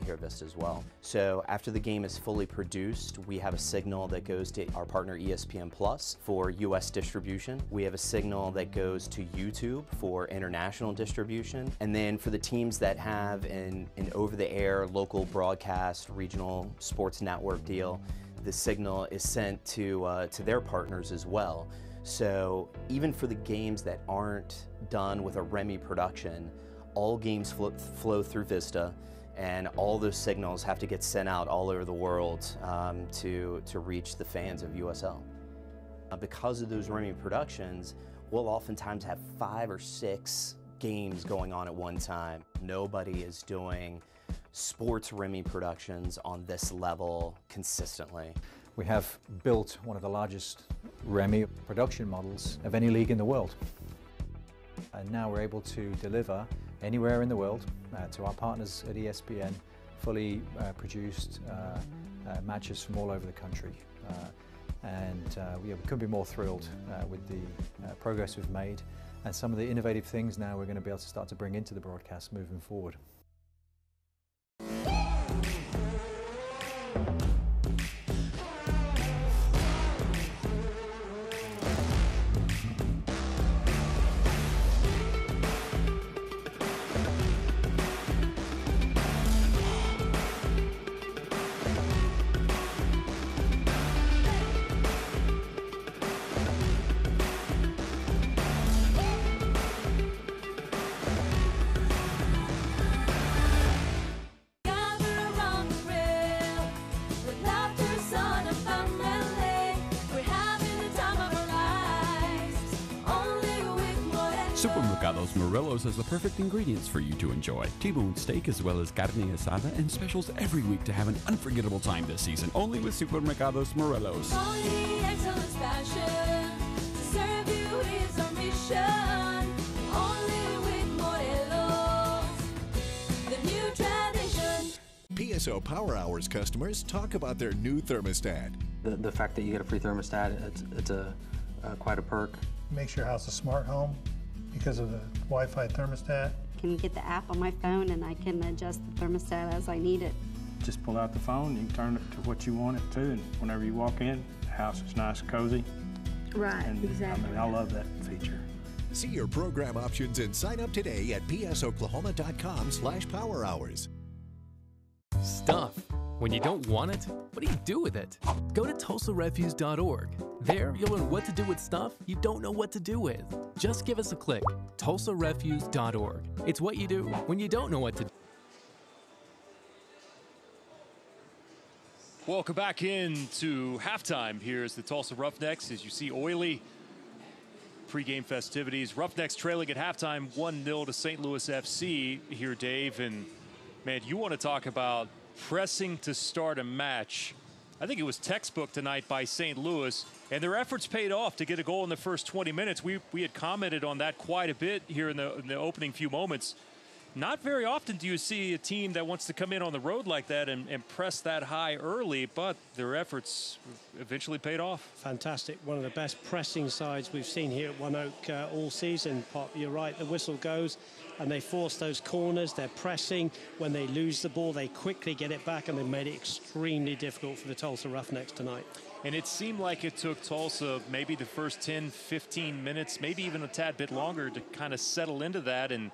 here at Vista as well. So after the game is fully produced, we have a signal that goes to our partner ESPN Plus for US distribution. We have a signal that goes to YouTube for international distribution. And then for the teams that have an over-the-air local broadcast regional sports network deal, the signal is sent to their partners as well. So even for the games that aren't done with a REMI production, all games flow through Vista, and all those signals have to get sent out all over the world to reach the fans of USL. Because of those REMI productions, we'll oftentimes have 5 or 6 games going on at one time. Nobody is doing sports REMI productions on this level consistently. We have built one of the largest REMI production models of any league in the world. And now we're able to deliver anywhere in the world to our partners at ESPN, fully produced matches from all over the country. We couldn't be more thrilled with the progress we've made and some of the innovative things now we're going to be able to start to bring into the broadcast moving forward. Supermercados Morelos has the perfect ingredients for you to enjoy. T-bone steak as well as carne asada and specials every week to have an unforgettable time this season. Only with Supermercados Morelos. Only excellence passion to serve you is our mission. Only with Morelos, the new tradition. PSO Power Hours customers talk about their new thermostat. The fact that you get a free thermostat, it's quite a perk. Makes your house a smart home because of the Wi-Fi thermostat. Can get the app on my phone and I can adjust the thermostat as I need it. Just pull out the phone, you can turn it to what you want it to, and whenever you walk in, the house is nice, cozy. Right, and, exactly. I mean, I love that feature. See your program options and sign up today at psoklahoma.com/powerhours. Stuff. When you don't want it, what do you do with it? Go to tulsarefuse.org. There, you'll learn what to do with stuff you don't know what to do with. Just give us a click. tulsarefuse.org. It's what you do when you don't know what to do. Welcome back into halftime. Here's the Tulsa Roughnecks. As you see, oily pregame festivities. Roughnecks trailing at halftime 1-0 to St. Louis FC here, Dave. And, man, you want to talk about pressing to start a match. I think it was textbook tonight by St. Louis, and their efforts paid off to get a goal in the first 20 minutes. We had commented on that quite a bit here in the opening few moments. Not very often do you see a team that wants to come in on the road like that and press that high early, but their efforts eventually paid off. Fantastic. One of the best pressing sides we've seen here at One Oak all season, Pop. You're right, the whistle goes and they force those corners. They're pressing. When they lose the ball, they quickly get it back, and they made it extremely difficult for the Tulsa Roughnecks tonight. And it seemed like it took Tulsa maybe the first 10, 15 minutes, maybe even a tad bit longer to kind of settle into that. And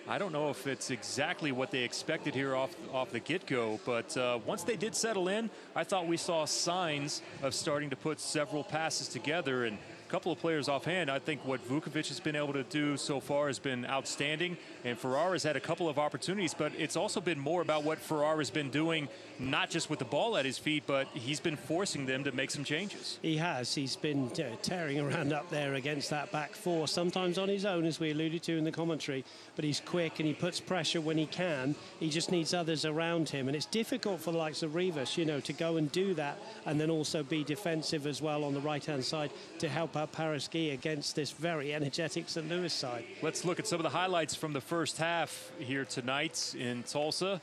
I don't know if it's exactly what they expected here off the get-go, but once they did settle in, I thought we saw signs of starting to put several passes together. And a couple of players offhand, I think what Vukovic has been able to do so far has been outstanding. And Ferrara's had a couple of opportunities, but it's also been more about what Ferrara's been doing, not just with the ball at his feet, but he's been forcing them to make some changes. He has. He's been tearing around up there against that back four, sometimes on his own, as we alluded to in the commentary, but he's quick and he puts pressure when he can. He just needs others around him, and it's difficult for the likes of Rivas, you know, to go and do that and then also be defensive as well on the right-hand side to help out Paris Guy against this very energetic St. Louis side. Let's look at some of the highlights from the first half here tonight in Tulsa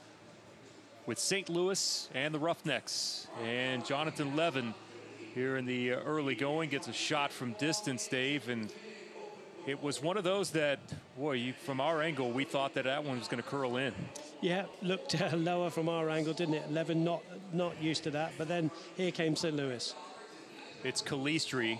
with St. Louis and the Roughnecks. And Jonathan Levin here in the early going gets a shot from distance, Dave, and it was one of those that, boy, from our angle, we thought that one was going to curl in. Yeah, looked lower from our angle, didn't it? Levin not used to that, but then here came St. Louis. It's Calistri,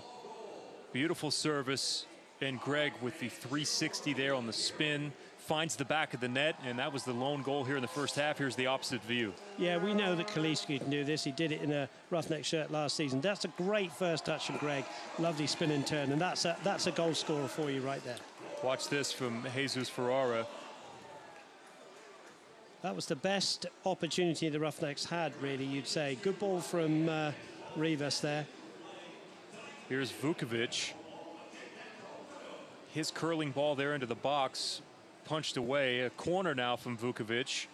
beautiful service, and Greg with the 360 there on the spin. Finds the back of the net, and that was the lone goal here in the first half. Here's the opposite view. Yeah, we know that Kalistri can do this. He did it in a Roughneck shirt last season. That's a great first touch from Greg. Lovely spin and turn, and that's a goal scorer for you right there. Watch this from Jesus Ferrara. That was the best opportunity the Roughnecks had, really, you'd say. Good ball from Rivas there. Here's Vukovic. His curling ball there into the box. Punched away. A corner now from Vukovic.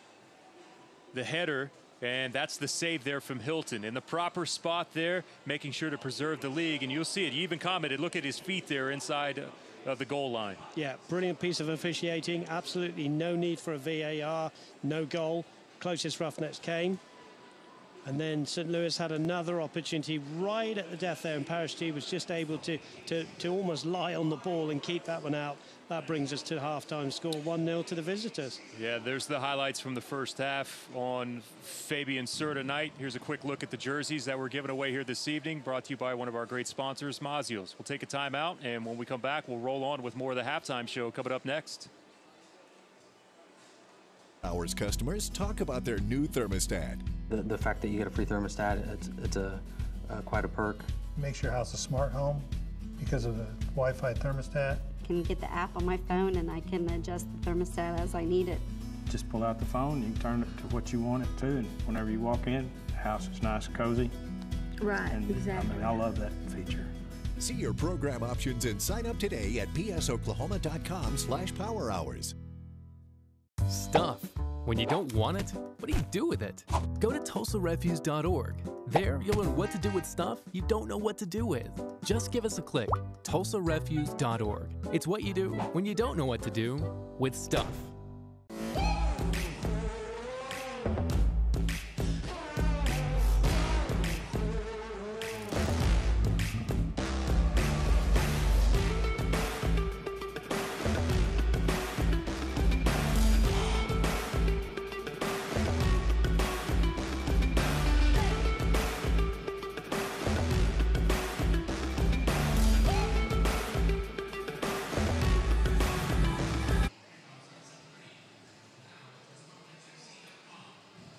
The header, and that's the save there from Hilton. In the proper spot there, making sure to preserve the league. And you'll see it. You even commented, look at his feet there inside of the goal line. Yeah, brilliant piece of officiating. Absolutely no need for a VAR. No goal. Closest Roughnecks came. And then St. Louis had another opportunity right at the death there, and Paris G was just able to almost lie on the ball and keep that one out. That brings us to halftime score, 1-0 to the visitors. Yeah, there's the highlights from the first half on Fabian Sur tonight. Here's a quick look at the jerseys that were given away here this evening, brought to you by one of our great sponsors, Mazio's. We'll take a timeout, and when we come back, we'll roll on with more of the halftime show coming up next. Hours customers talk about their new thermostat. The fact that you get a free thermostat, it's quite a perk. Makes your house a smart home because of the Wi-Fi thermostat. I can get the app on my phone and I can adjust the thermostat as I need it. Just pull out the phone, you can turn it to what you want it to, and whenever you walk in, the house is nice and cozy. Right, and, exactly. I mean, I love that feature. See your program options and sign up today at psoklahoma.com/power hours. Stuff. When you don't want it, what do you do with it? Go to TulsaRefuse.org. There, you'll learn what to do with stuff you don't know what to do with. Just give us a click. TulsaRefuse.org. It's what you do when you don't know what to do with stuff.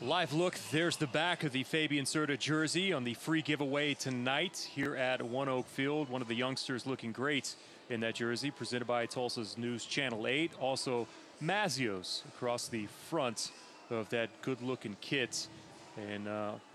Live look, there's the back of the Fabian Serta jersey on the free giveaway tonight here at One Oak Field. One of the youngsters looking great in that jersey, presented by Tulsa's News Channel 8. Also, Mazio's across the front of that good-looking kit. And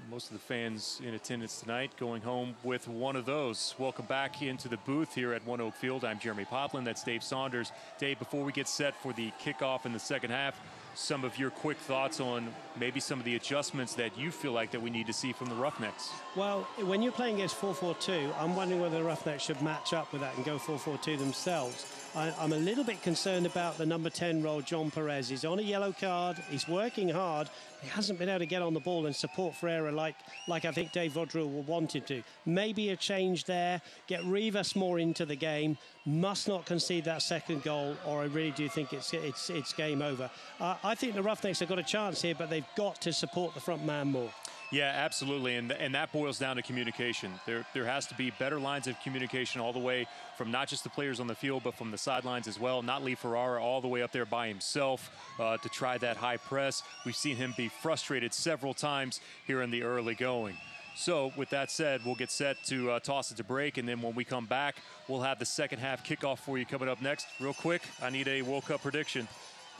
most of the fans in attendance tonight going home with one of those. Welcome back into the booth here at One Oak Field. I'm Jeremy Poplin. That's Dave Saunders. Dave, before we get set for the kickoff in the second half, some of your quick thoughts on maybe some of the adjustments that you feel like that we need to see from the Roughnecks. Well, when you're playing against 4-4-2, I'm wondering whether the Roughnecks should match up with that and go 4-4-2 themselves. I'm a little bit concerned about the number 10 role, John Perez. He's on a yellow card. He's working hard. He hasn't been able to get on the ball and support Ferreira like I think Dave Vaudreuil will want him to. Maybe a change there. Get Rivas more into the game. Must not concede that second goal, or I really do think it's game over. I think the Roughnecks have got a chance here, but they've got to support the front man more. Yeah, absolutely, and that boils down to communication. There has to be better lines of communication all the way from not just the players on the field, but from the sidelines as well. Not Lee Ferrara all the way up there by himself to try that high press. We've seen him be frustrated several times here in the early going. So with that said, we'll get set to toss it to break, and then when we come back, we'll have the second half kickoff for you coming up next. Real quick, I need a World Cup prediction.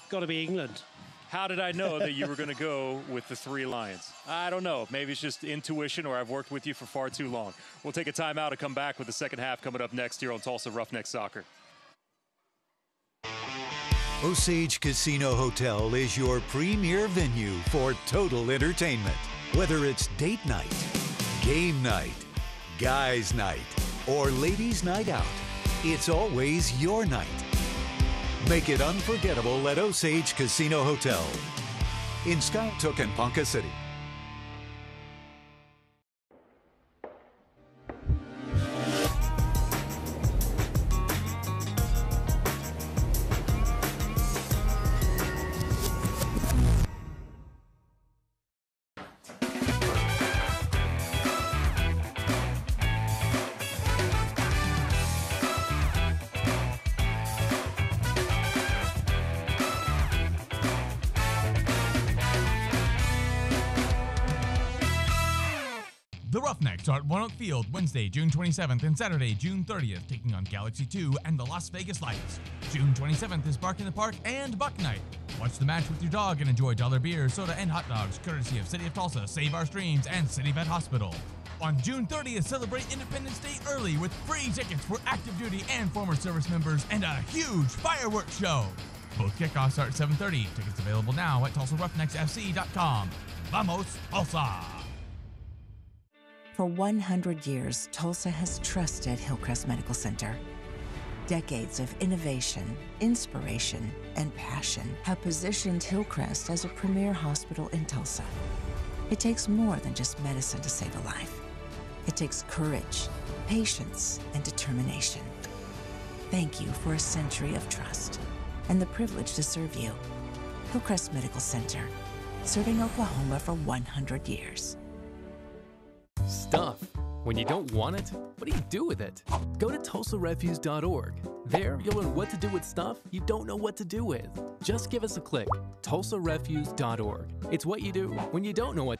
Got to be England. How did I know that you were going to go with the 3 Lions? I don't know. Maybe it's just intuition, or I've worked with you for far too long. We'll take a timeout and come back with the second half coming up next here on Tulsa Roughnecks Soccer. Osage Casino Hotel is your premier venue for total entertainment. Whether it's date night, game night, guys night, or ladies night out, it's always your night. Make it unforgettable at Osage Casino Hotel in Skytook and Ponca City. The Roughnecks are at One Oak Field Wednesday, June 27th and Saturday, June 30th, taking on Galaxy 2 and the Las Vegas Lights. June 27th is Bark in the Park and Buck Night. Watch the match with your dog and enjoy dollar beer, soda, and hot dogs, courtesy of City of Tulsa, Save Our Streams, and City Vet Hospital. On June 30th, celebrate Independence Day early with free tickets for active duty and former service members and a huge fireworks show. Both kickoffs start at 7:30. Tickets available now at TulsaRoughnecksFC.com. Vamos, Tulsa! For 100 years, Tulsa has trusted Hillcrest Medical Center. Decades of innovation, inspiration, and passion have positioned Hillcrest as a premier hospital in Tulsa. It takes more than just medicine to save a life. It takes courage, patience, and determination. Thank you for a century of trust and the privilege to serve you. Hillcrest Medical Center, serving Oklahoma for 100 years. Stuff. When you don't want it, what do you do with it? Go to TulsaRefuse.org. There, you'll learn what to do with stuff you don't know what to do with. Just give us a click. TulsaRefuse.org. It's what you do when you don't know what.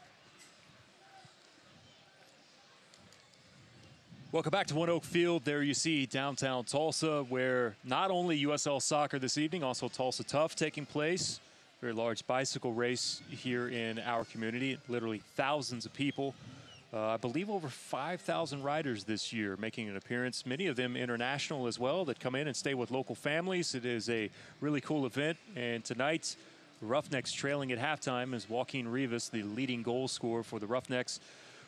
Welcome back to One Oak Field. There you see downtown Tulsa, where not only USL Soccer this evening, also Tulsa Tough taking place. Very large bicycle race here in our community. Literally thousands of people. I believe over 5,000 riders this year making an appearance, many of them international as well, that come in and stay with local families. It is a really cool event, and tonight, the Roughnecks trailing at halftime as Joaquin Rivas, the leading goal scorer for the Roughnecks,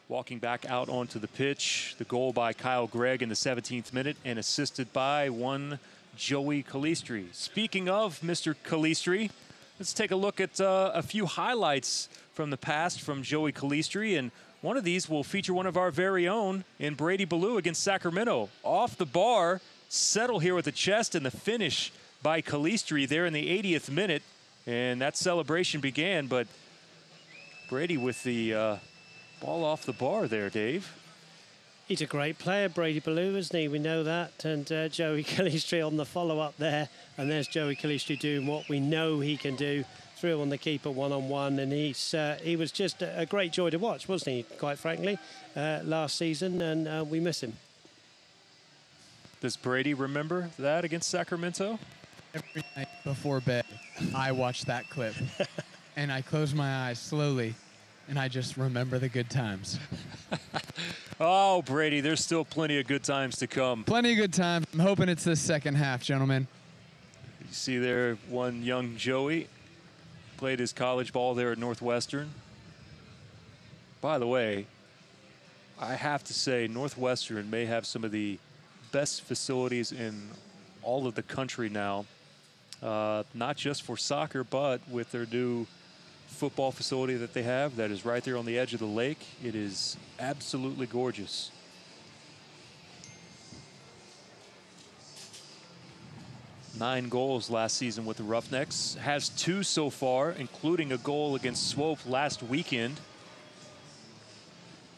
walking back out onto the pitch. The goal by Kyle Gregg in the 17th minute and assisted by one Joey Calistri. Speaking of Mr. Calistri, let's take a look at a few highlights from the past from Joey Calistri, and one of these will feature one of our very own in Brady Ballou against Sacramento. Off the bar, settle here with the chest, and the finish by Calistri there in the 80th minute. And that celebration began, but Brady with the ball off the bar there, Dave. He's a great player, Brady Ballou, isn't he? We know that. And Joey Calistri on the follow-up there. And there's Joey Calistri doing what we know he can do. Through on the keeper one-on-one, and he was just a great joy to watch, wasn't he, quite frankly, last season, and we miss him. Does Brady remember that against Sacramento? Every night before bed, I watch that clip, and I close my eyes slowly, and I just remember the good times. Oh, Brady, there's still plenty of good times to come. Plenty of good times. I'm hoping it's the second half, gentlemen. You see there one young Joey. Played his college ball there at Northwestern. By the way, I have to say Northwestern may have some of the best facilities in all of the country now. Not just for soccer, but with their new football facility that they have that is right there on the edge of the lake. It is absolutely gorgeous. Nine goals last season with the Roughnecks. Has 2 so far, including a goal against Swope last weekend.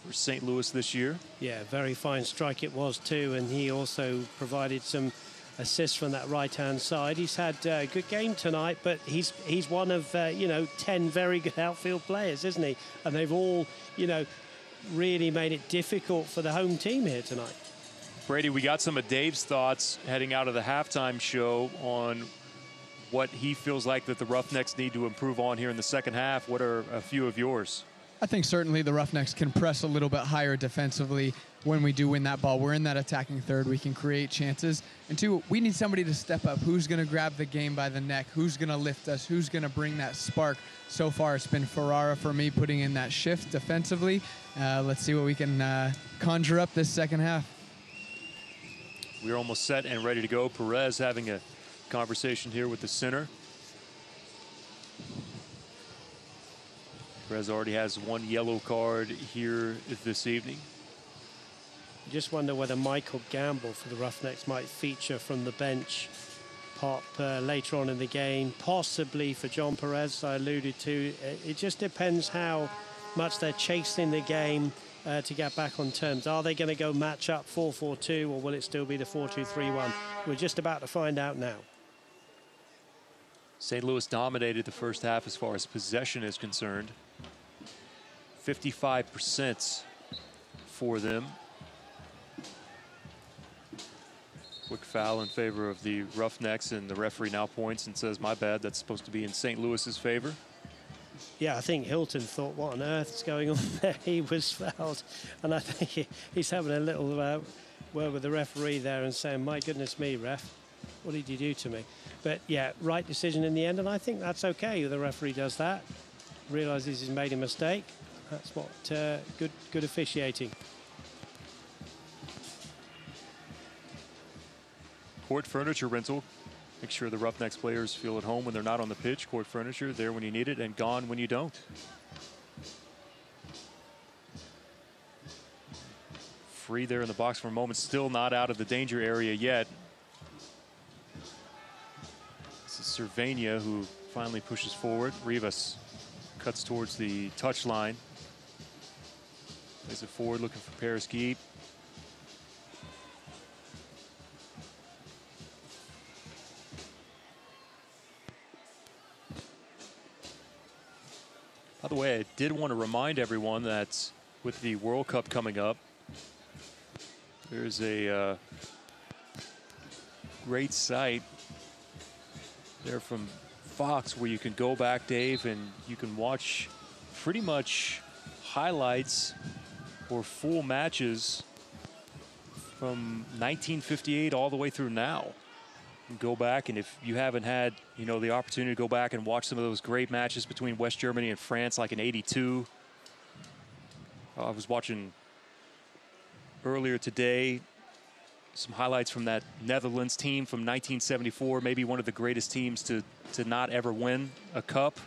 for St. Louis this year. Yeah, very fine strike it was too, and he also provided some assists from that right-hand side. He's had a good game tonight, but he's one of 10 very good outfield players, isn't he? And they've all really made it difficult for the home team here tonight. Brady, we got some of Dave's thoughts heading out of the halftime show on what he feels like that the Roughnecks need to improve on here in the second half. What are a few of yours? I think certainly the Roughnecks can press a little bit higher defensively when we do win that ball. We're in that attacking third. We can create chances. And two, we need somebody to step up. Who's going to grab the game by the neck? Who's going to lift us? Who's going to bring that spark? So far, it's been Ferrara for me putting in that shift defensively. Let's see what we can conjure up this second half. We're almost set and ready to go. Perez having a conversation here with the center. Perez already has one yellow card here this evening. Just wonder whether Michael Gamble for the Roughnecks might feature from the bench pop later on in the game, possibly for John Perez, I alluded to. It just depends how much they're chasing the game to get back on terms. Are they going to go match up 4-4-2, or will it still be the 4-2-3-1? We're just about to find out now. St. Louis dominated the first half as far as possession is concerned. 55% for them. Quick foul in favor of the Roughnecks, and the referee now points and says, my bad, that's supposed to be in St. Louis's favor. Yeah, I think Hilton thought, what on earth is going on there? He was fouled. And I think he's having a little word with the referee there and saying, my goodness me, ref, what did you do to me? But yeah, right decision in the end, and I think that's okay. The referee does that, realizes he's made a mistake. That's what good officiating. Court furniture rental. Make sure the Roughnecks players feel at home when they're not on the pitch. Court furniture, there when you need it and gone when you don't. Free there in the box for a moment. Still not out of the danger area yet. This is Cervania who finally pushes forward. Rivas cuts towards the touchline. Plays it forward, looking for Paris-Guy. By the way, I did want to remind everyone that with the World Cup coming up, there's a great site there from Fox where you can go back, Dave, and you can watch pretty much highlights or full matches from 1958 all the way through now. And go back, and if you haven't had, the opportunity to go back and watch some of those great matches between West Germany and France, like in '82. I was watching earlier today some highlights from that Netherlands team from 1974, maybe one of the greatest teams to not ever win a cup.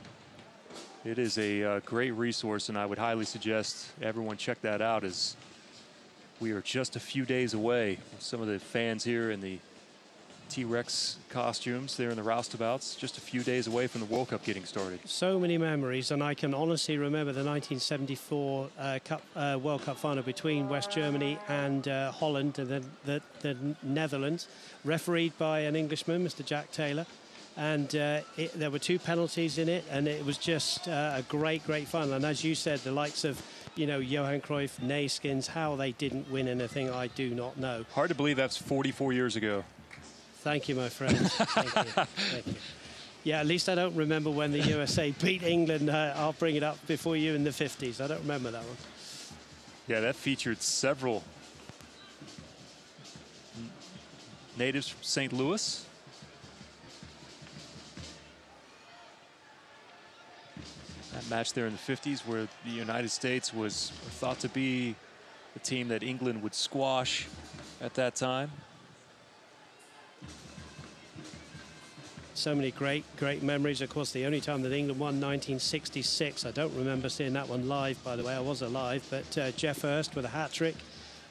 It is a great resource, and I would highly suggest everyone check that out, as we are just a few days away. Some of the fans here in the T-Rex costumes there in the roustabouts, just a few days away from the World Cup getting started. So many memories, and I can honestly remember the 1974 World Cup final between West Germany and Holland, and the Netherlands, refereed by an Englishman, Mr. Jack Taylor. And there were 2 penalties in it, and it was just a great final. And as you said, the likes of Johan Cruyff, Neyskins, how they didn't win anything, I do not know. Hard to believe that's 44 years ago. Thank you, my friend. Thank you. Thank you. Yeah, at least I don't remember when the USA beat England. I'll bring it up before you in the 50s. I don't remember that one. Yeah, that featured several natives from St. Louis. That match there in the 50s where the United States was thought to be the team that England would squash at that time. So many great memories. Of course, the only time that England won, 1966. I don't remember seeing that one live, by the way. I was alive, but Jeff Hurst with a hat-trick.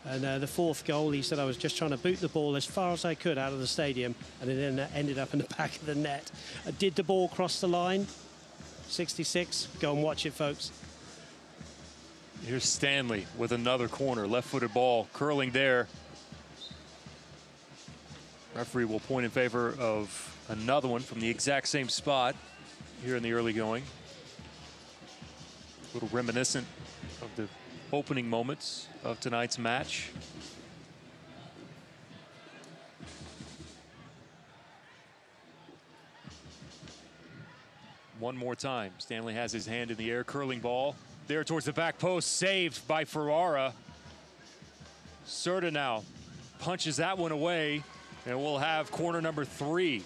And the 4th goal, he said, I was just trying to boot the ball as far as I could out of the stadium, and it then ended up in the back of the net. Did the ball cross the line? 66. Go and watch it, folks. Here's Stanley with another corner, left-footed ball curling there. Referee will point in favor of another one from the exact same spot here in the early going. A little reminiscent of the opening moments of tonight's match. One more time. Stanley has his hand in the air, curling ball. There towards the back post, saved by Ferrara. Serta now punches that one away, and we'll have corner number 3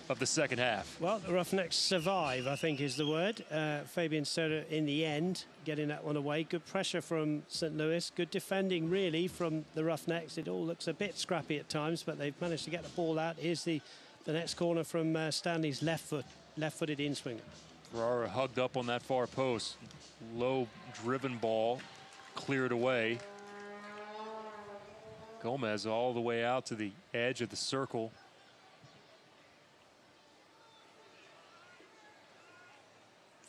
of the second half. Well, the Roughnecks survive, I think is the word. Fabian Serta in the end, getting that one away. Good pressure from St. Louis. Good defending, really, from the Roughnecks. It all looks a bit scrappy at times, but they've managed to get the ball out. Here's the next corner from Stanley's left-footed in-swinger. Ferrara hugged up on that far post. Low driven ball, cleared away. Gomez all the way out to the edge of the circle.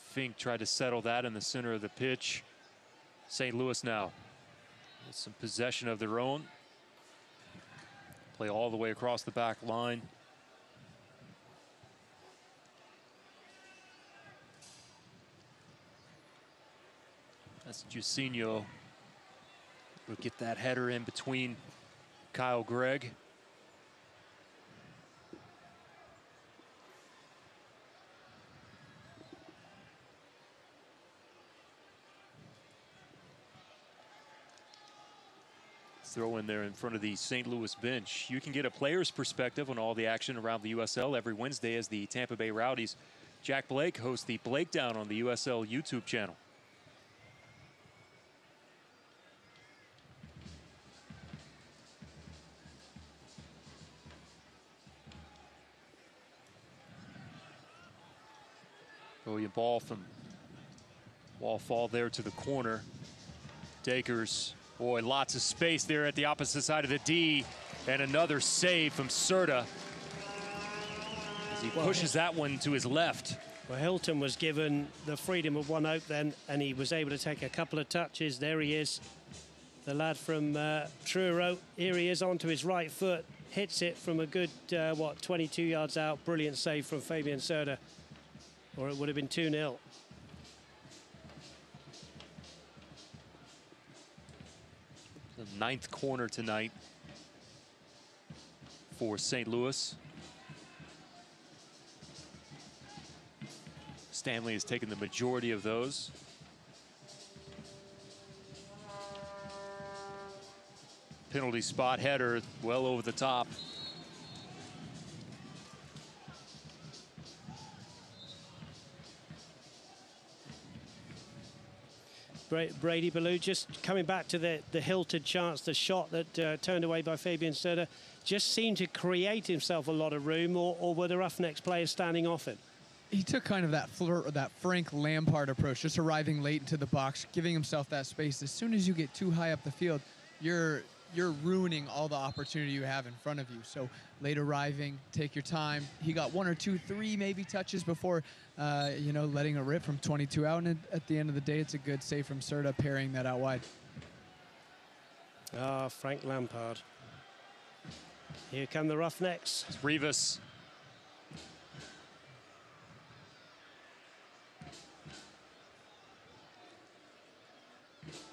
Fink tried to settle that in the center of the pitch. St. Louis now with some possession of their own. Play all the way across the back line. That's Jusinho. We'll get that header in between Kyle Gregg. Throw in there in front of the St. Louis bench. You can get a player's perspective on all the action around the USL every Wednesday as the Tampa Bay Rowdies. Jack Blake hosts the Blake Down on the USL YouTube channel. Brilliant ball from Wallfall there to the corner. Dakers, boy, lots of space there at the opposite side of the D. And another save from Serta as he pushes that one to his left. Well, Hilton was given the freedom of one out then, and he was able to take a couple of touches. There he is, the lad from Truro. Here he is onto his right foot, hits it from a good, 22 yards out. Brilliant save from Fabian Serta, or it would have been 2-0. The 9th corner tonight for St. Louis. Stanley has taken the majority of those. Penalty spot header well over the top. Brady Ballou just coming back to the Hilton chance, the shot that turned away by Fabian Serta, just seemed to create himself a lot of room, or were the Roughnecks players standing off him? He took kind of that flirt or that Frank Lampard approach, just arriving late into the box, giving himself that space. As soon as you get too high up the field, you're ruining all the opportunity you have in front of you. So late arriving, take your time. He got 1 or 2, 3 maybe touches before, letting it rip from 22 out. And at the end of the day, it's a good save from Serta, parrying that out wide. Ah, Frank Lampard. Here come the Roughnecks. It's Rivas.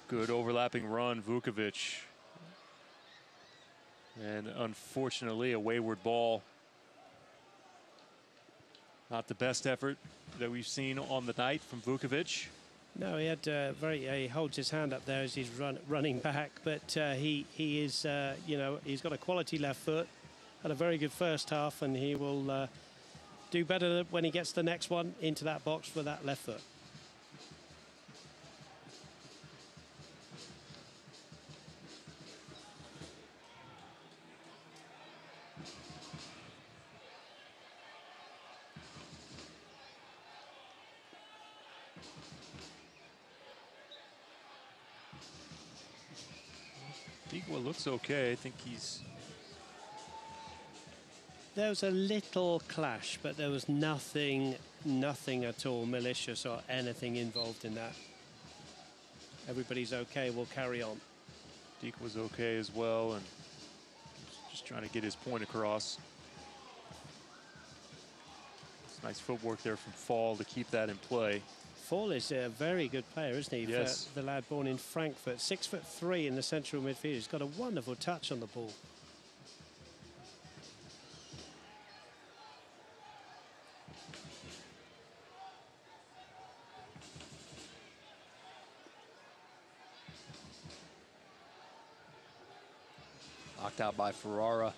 Good overlapping run, Vukovic. And unfortunately, a wayward ball. Not the best effort that we've seen on the night from Vukovic. No, he had he holds his hand up there as he's running back, but he is, he's got a quality left foot. Had a very good first half, and he will do better when he gets the next one into that box for that left foot. Digua looks okay. I think he's... There was a little clash, but there was nothing at all malicious or anything involved in that. everybody's okay, we'll carry on. Deke was okay as well, and just trying to get his point across. It's nice footwork there from Fall to keep that in play. Fall is a very good player, isn't he? Yes. For the lad born in Frankfurt. 6'3" in the central midfield. He's got a wonderful touch on the ball. Knocked out by Ferrara.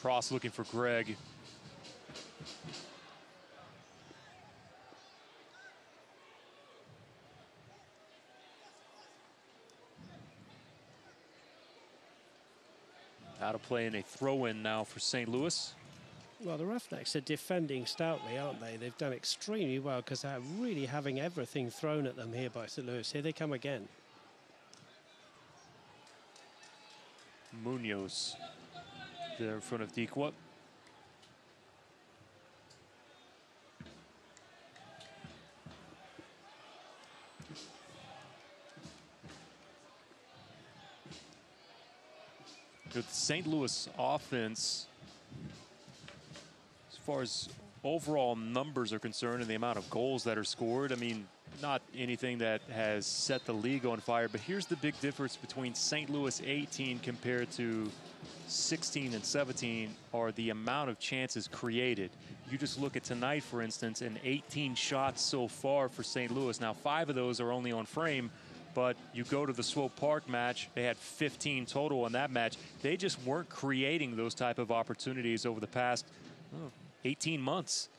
Cross looking for Greg. Out of play and a throw-in now for St. Louis. Well, the Roughnecks are defending stoutly, aren't they? They've done extremely well because they're really having everything thrown at them here by St. Louis. Here they come again. Munoz there in front of Dikwa. The St. Louis offense, as far as overall numbers are concerned and the amount of goals that are scored, I mean, not anything that has set the league on fire, but here's the big difference between St. Louis 18 compared to 16 and 17 are the amount of chances created. You just look at tonight, for instance, and 18 shots so far for St. Louis. Now, 5 of those are only on frame, but you go to the Swope Park match, they had 15 total in that match. They just weren't creating those type of opportunities over the past 18 months.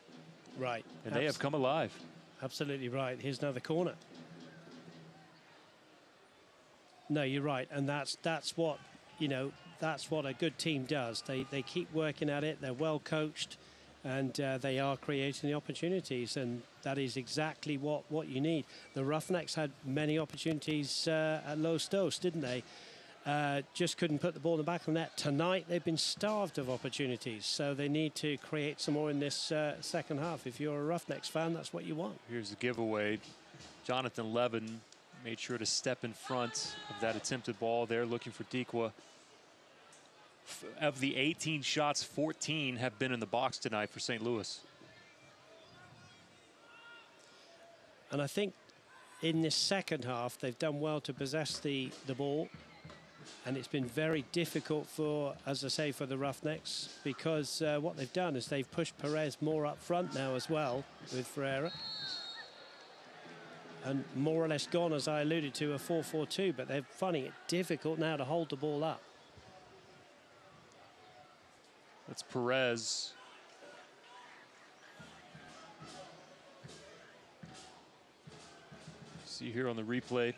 Right. And they have come alive. Absolutely right. Here's another corner. No, you're right. And that's what, you know, that's what a good team does. They keep working at it. They're well coached, and they are creating the opportunities. And that is exactly what you need. The Roughnecks had many opportunities at Los Dos, didn't they? Just couldn't put the ball in the back of the net. Tonight, they've been starved of opportunities, so they need to create some more in this second half. If you're a Roughnecks fan, that's what you want. Here's the giveaway. Jonathan Levin made sure to step in front of that attempted ball there, looking for Dikwa. Of the 18 shots, 14 have been in the box tonight for St. Louis. And I think in this second half, they've done well to possess the ball. And it's been very difficult for, as I say, for the Roughnecks, because what they've done is they've pushed Perez more up front now as well with Ferreira. And more or less gone, as I alluded to, a 4-4-2, but they're finding it difficult now to hold the ball up. That's Perez. See here on the replay.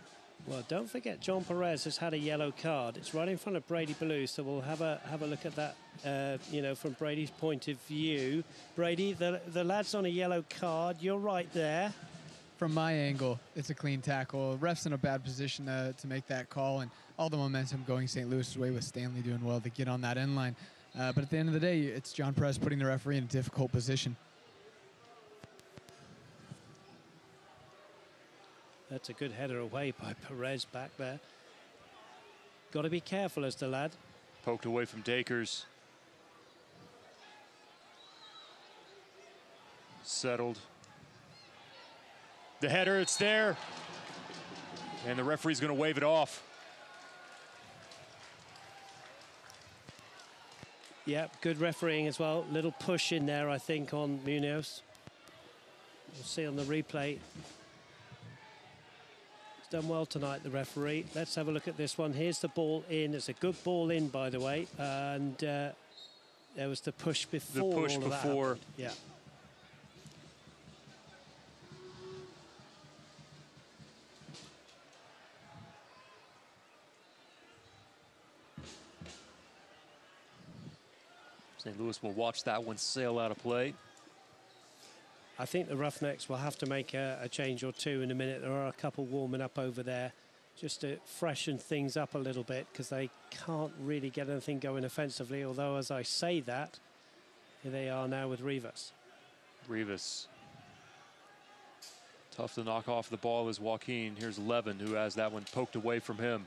Well, don't forget, John Perez has had a yellow card. It's right in front of Brady Ballou, so we'll have a look at that, you know, from Brady's point of view. Brady, the lad's on a yellow card. You're right there. From my angle, it's a clean tackle. Ref's in a bad position to make that call, and all the momentum going St. Louis' way with Stanley doing well to get on that end line. But at the end of the day, it's John Perez putting the referee in a difficult position. That's a good header away by Perez back there. Got to be careful as the lad. Poked away from Dakers. Settled. The header, it's there. And the referee's going to wave it off. Yep, good refereeing as well. Little push in there, I think, on Munoz. We'll see on the replay. He's done well tonight, the referee. Let's have a look at this one. Here's the ball in. It's a good ball in, by the way. And there was the push before. The push before. Yeah. St. Louis will watch that one sail out of play. I think the Roughnecks will have to make a change or two in a minute. There are a couple warming up over there just to freshen things up a little bit, because they can't really get anything going offensively. Although, as I say that, Here they are now with Rivas. Rivas. Tough to knock off the ball is Joaquin. Here's Levin, who has that one poked away from him.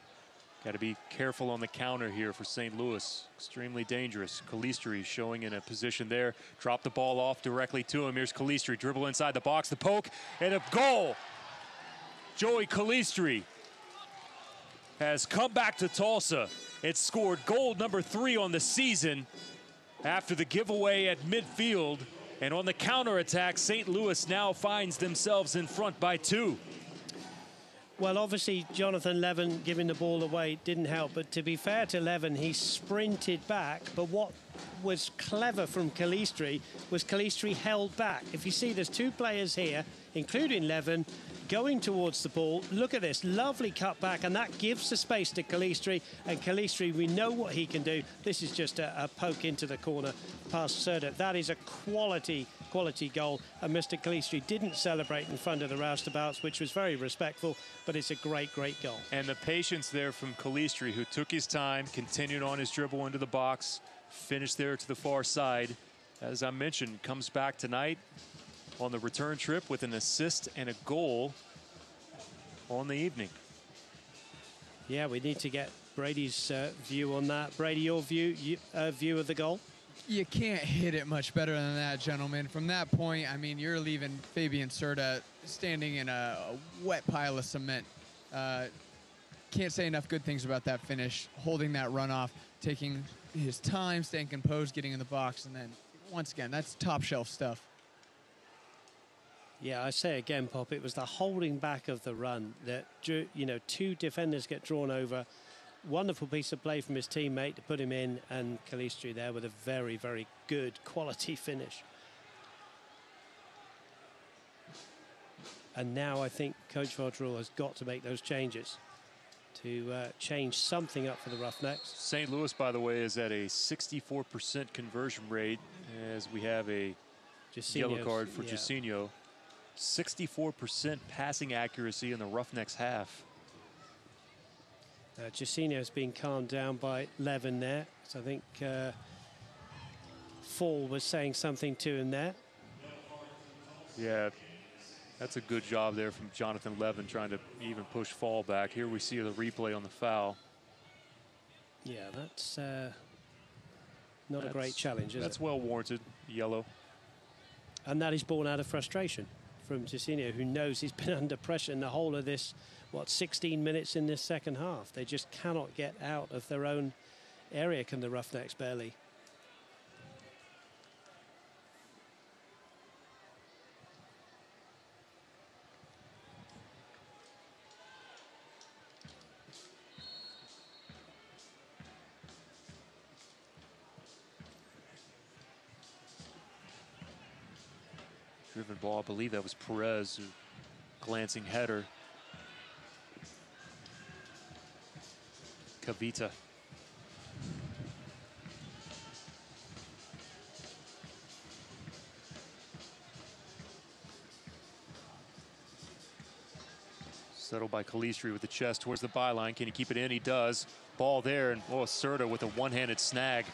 Got to be careful on the counter here for St. Louis. Extremely dangerous. Calistri showing in a position there. Drop the ball off directly to him. Here's Calistri. Dribble inside the box. The poke and a goal. Joey Calistri has come back to Tulsa. It scored goal number 3 on the season after the giveaway at midfield. And on the counterattack, St. Louis now finds themselves in front by 2. Well, obviously, Jonathan Levin giving the ball away didn't help. But to be fair to Levin, he sprinted back. But what was clever from Calistri was Calistri held back. If you see, there's 2 players here, including Levin, going towards the ball. Look at this, lovely cut back, and that gives the space to Calistri. And Calistri, we know what he can do. This is just a poke into the corner past Serda. That is a quality goal. And Mr. Calistri didn't celebrate in front of the roustabouts, which was very respectful, but it's a great goal. And the patience there from Calistri, who took his time, continued on his dribble into the box, finished there to the far side. As I mentioned, comes back tonight on the return trip with an assist and a goal on the evening. Yeah, we need to get Brady's view on that. Brady, your view of the goal? You can't hit it much better than that, gentlemen. From that point, I mean, you're leaving Fabian Serda standing in a wet pile of cement. Can't say enough good things about that finish. Holding that run off, taking his time, staying composed, getting in the box, and then once again, that's top shelf stuff. Yeah, I say again, Pop, it was the holding back of the run that, you know, 2 defenders get drawn over. Wonderful piece of play from his teammate to put him in, and Calistri there with a very good quality finish. And now I think Coach Vaudreuil has got to make those changes to change something up for the Roughnecks. St. Louis, by the way, is at a 64% conversion rate as we have a yellow card for Jacinho. 64% passing accuracy in the Roughnecks half. Jacinho's being calmed down by Levin there. So I think Fall was saying something to him there. Yeah, that's a good job there from Jonathan Levin trying to even push Fall back. Here we see the replay on the foul. Yeah, that's not a great challenge, is it? That's well warranted, yellow. And that is born out of frustration from Jacinho, who knows he's been under pressure in the whole of this, 16 minutes in this second half. They just cannot get out of their own area, can the Roughnecks barely. Driven ball, I believe that was Perez, glancing header. Kavita. Settled by Calistri with the chest towards the byline. Can he keep it in? He does. Ball there, and Serda with a one-handed snag.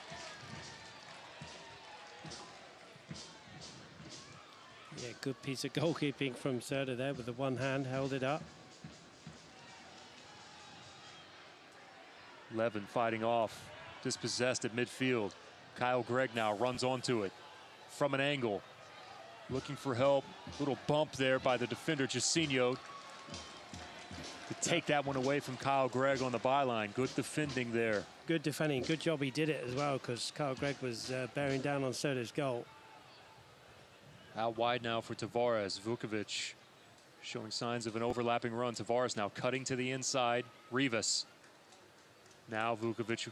Yeah, good piece of goalkeeping from Serda there with the one hand, held it up. Levin fighting off, dispossessed at midfield. Kyle Gregg now runs onto it from an angle, looking for help. Little bump there by the defender Jacinho to take that one away from Kyle Gregg on the byline. Good defending there. Good defending, good job he did it as well, because Kyle Gregg was bearing down on Serda's goal. Out wide now for Tavares. Vukovic showing signs of an overlapping run. Tavares now cutting to the inside. Rivas. Now Vukovic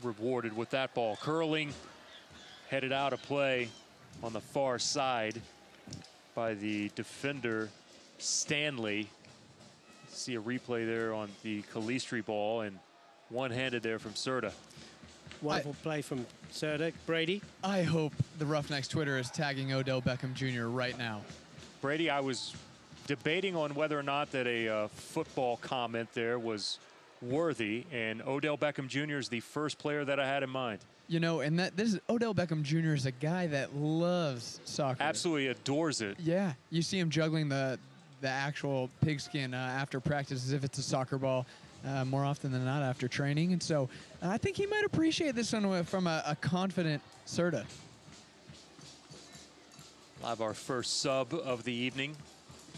rewarded with that ball. Curling, headed out of play on the far side by the defender Stanley. See a replay there on the Calistri ball, and one-handed there from Serda. Wonderful play from Serda. Brady? I hope the Roughnecks Twitter is tagging Odell Beckham Jr. right now. Brady, I was debating on whether or not that a football comment there was worthy, and Odell Beckham Jr. is the first player that I had in mind. You know, and this is Odell Beckham Jr. is a guy that loves soccer. Absolutely adores it. Yeah, you see him juggling the actual pigskin after practice as if it's a soccer ball more often than not after training. And so I think he might appreciate this one from a confident Serta. We'll have our first sub of the evening.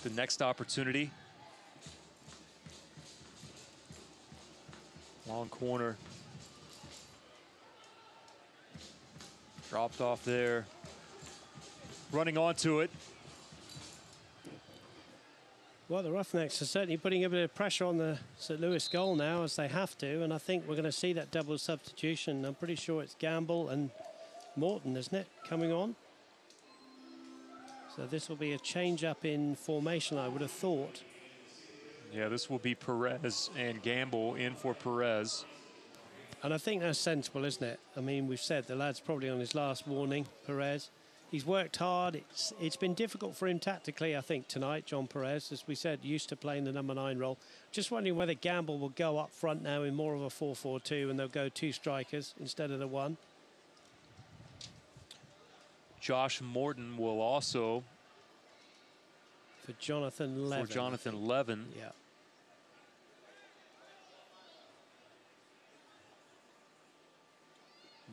The next opportunity. Long corner. Dropped off there. Running onto it. Well, the Roughnecks are certainly putting a bit of pressure on the St. Louis goal now, as they have to, and I think we're going to see that double substitution. I'm pretty sure it's Gamble and Morton, isn't it, coming on? So this will be a change-up in formation, I would have thought. Yeah, this will be Perez and Gamble in for Perez. And I think that's sensible, isn't it? I mean, we've said the lad's probably on his last warning, Perez. He's worked hard. It's been difficult for him tactically, I think, tonight, John Perez, as we said, used to playing the number 9 role. Just wondering whether Gamble will go up front now in more of a 4-4-2 and they'll go 2 strikers instead of the 1. Josh Morton will also... For Jonathan Levin. For Jonathan Levin. Yeah.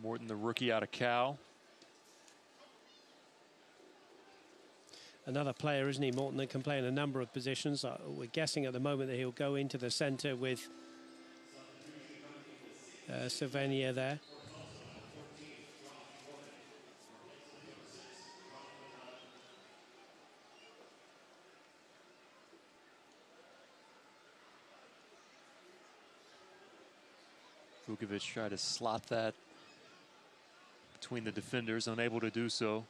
Morton, the rookie out of Cal. Another player, isn't he, Morton, that can play in a number of positions. We're guessing at the moment that he'll go into the centre with Savania there. Vukovic tried to slot that between the defenders, unable to do so.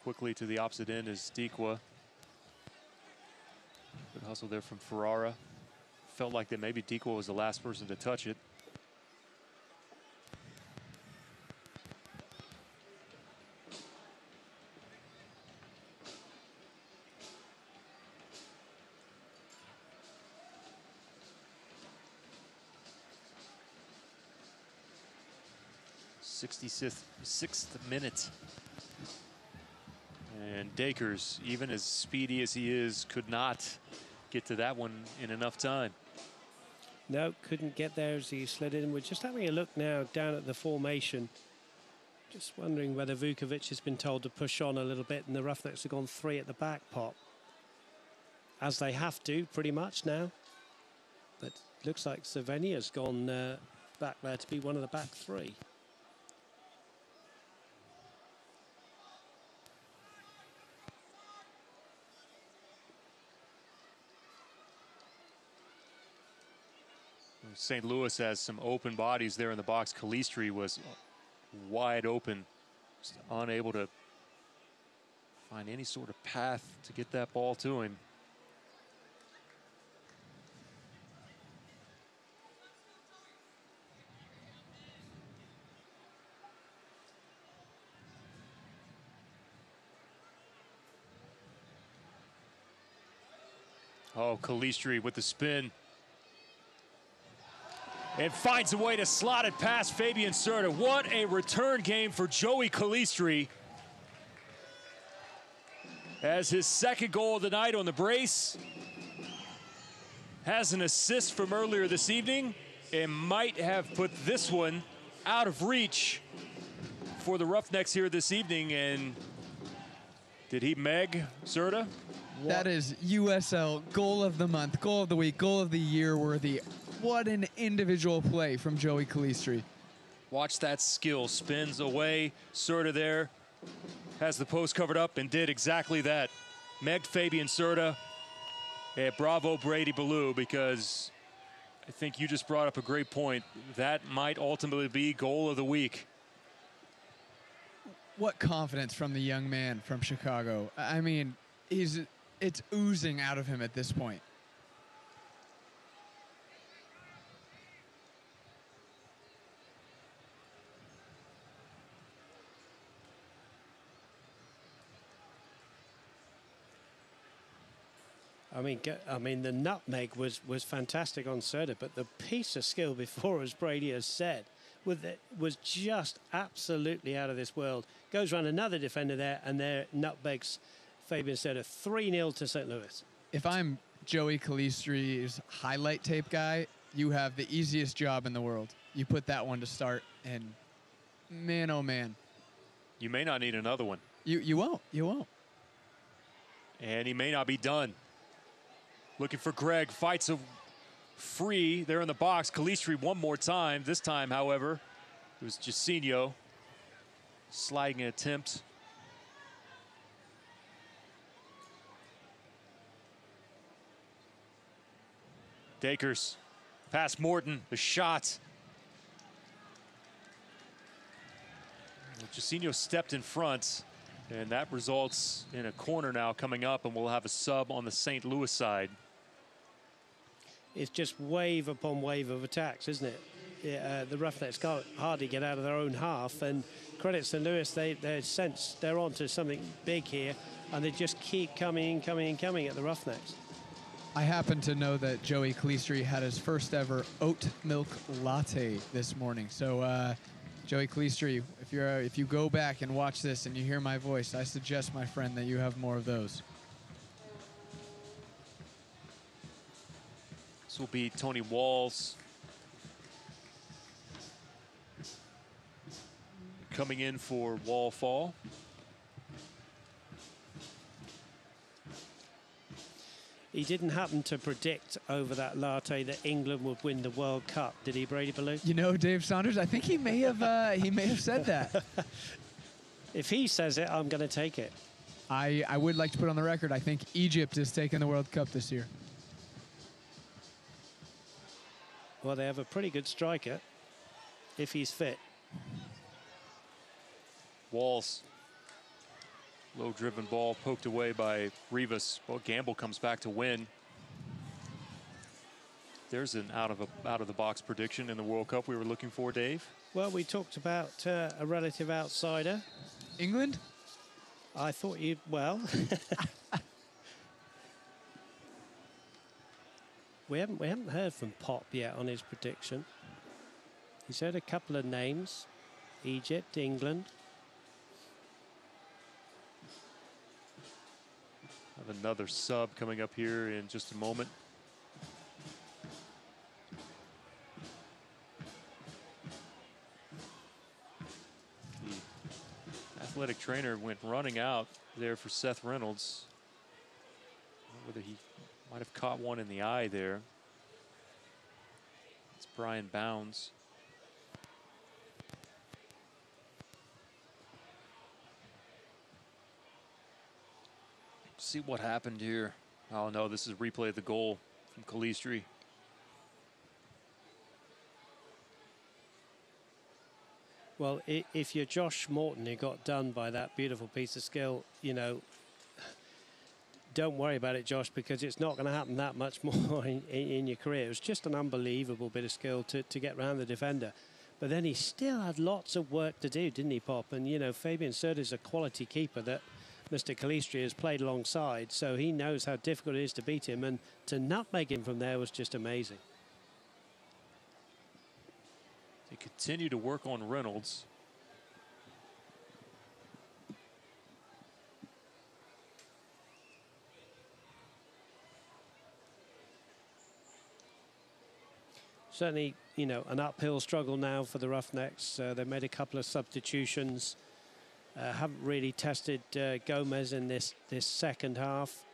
Quickly to the opposite end is Dikwa. Good hustle there from Ferrara. Felt like that maybe Dikwa was the last person to touch it. Sixth minute. And Dakers, even as speedy as he is, could not get to that one in enough time. No, couldn't get there as he slid in. We're just having a look now down at the formation. Just wondering whether Vukovic has been told to push on a little bit and the Roughnecks have gone 3 at the back pop. As they have to, pretty much now. But looks like Savania's gone back there to be one of the back 3. St. Louis has some open bodies there in the box. Calistri was wide open, just unable to find any sort of path to get that ball to him. Oh, Calistri with the spin. And finds a way to slot it past Fabian Serta. What a return game for Joey Calistri. As his second goal of the night on the brace. Has an assist from earlier this evening. And might have put this one out of reach for the Roughnecks here this evening. And did he meg Serta? That is USL goal of the month, goal of the week, goal of the year worthy. What an individual play from Joey Calistri. Watch that skill. Spins away. Serta there has the post covered up and did exactly that. Megged Fabian Serta. And bravo Brady Ballou, because I think you just brought up a great point. That might ultimately be goal of the week. What confidence from the young man from Chicago. I mean, it's oozing out of him at this point. I mean, the nutmeg was fantastic on Serta, but the piece of skill before, as Brady has said, was just absolutely out of this world. Goes around another defender there, and there nutmegs Fabian Serta 3-0 to St. Louis. If I'm Joey Calistri's highlight tape guy, you have the easiest job in the world. You put that one to start, and man, oh man. You may not need another one. You won't. You won't. And he may not be done. Looking for Greg, fights a free there in the box. Calistri one more time. This time, however, it was Jacinho sliding an attempt. Dakers, past Morton, the shot. Jacinho stepped in front, and that results in a corner now coming up, and we'll have a sub on the St. Louis side. It's just wave upon wave of attacks, isn't it? Yeah, the Roughnecks can't hardly get out of their own half, and credit St. Louis, they sense they're onto something big here, and they just keep coming at the Roughnecks. I happen to know that Joey Calistri had his first ever oat milk latte this morning. So, Joey Calistri, if you go back and watch this and you hear my voice, I suggest, my friend, that you have more of those. This will be Tony Walls coming in for wall fall. He didn't happen to predict over that latte that England would win the World Cup, did he, Brady Ballou? You know, Dave Saunders, I think he may have said that. If he says it, I'm going to take it. I would like to put on the record, I think Egypt is taking the World Cup this year. Well, they have a pretty good striker, if he's fit. Walls. Low-driven ball poked away by Rivas. Well, Gamble comes back to win. There's an out-of-the-box prediction in the World Cup we were looking for, Dave. Well, we talked about a relative outsider. England? I thought you, well... We haven't heard from Pop yet on his prediction. He's heard a couple of names. Egypt, England. Have another sub coming up here in just a moment. The athletic trainer went running out there for Seth Reynolds. Whether he might have caught one in the eye there. It's Brian Bounds. See what happened here. Oh no, this is a replay of the goal from Calistri. Well, if you're Josh Morton, who got done by that beautiful piece of skill, you know, don't worry about it, Josh, because it's not going to happen that much more in your career. It was just an unbelievable bit of skill to get around the defender. But then he still had lots of work to do, didn't he, Pop? And, you know, Fabian Serta is a quality keeper that Mr. Calistri has played alongside, so he knows how difficult it is to beat him. And to nutmeg him from there was just amazing. They continue to work on Reynolds. Certainly, you know, an uphill struggle now for the Roughnecks. They made a couple of substitutions. Haven't really tested Gomez in this second half.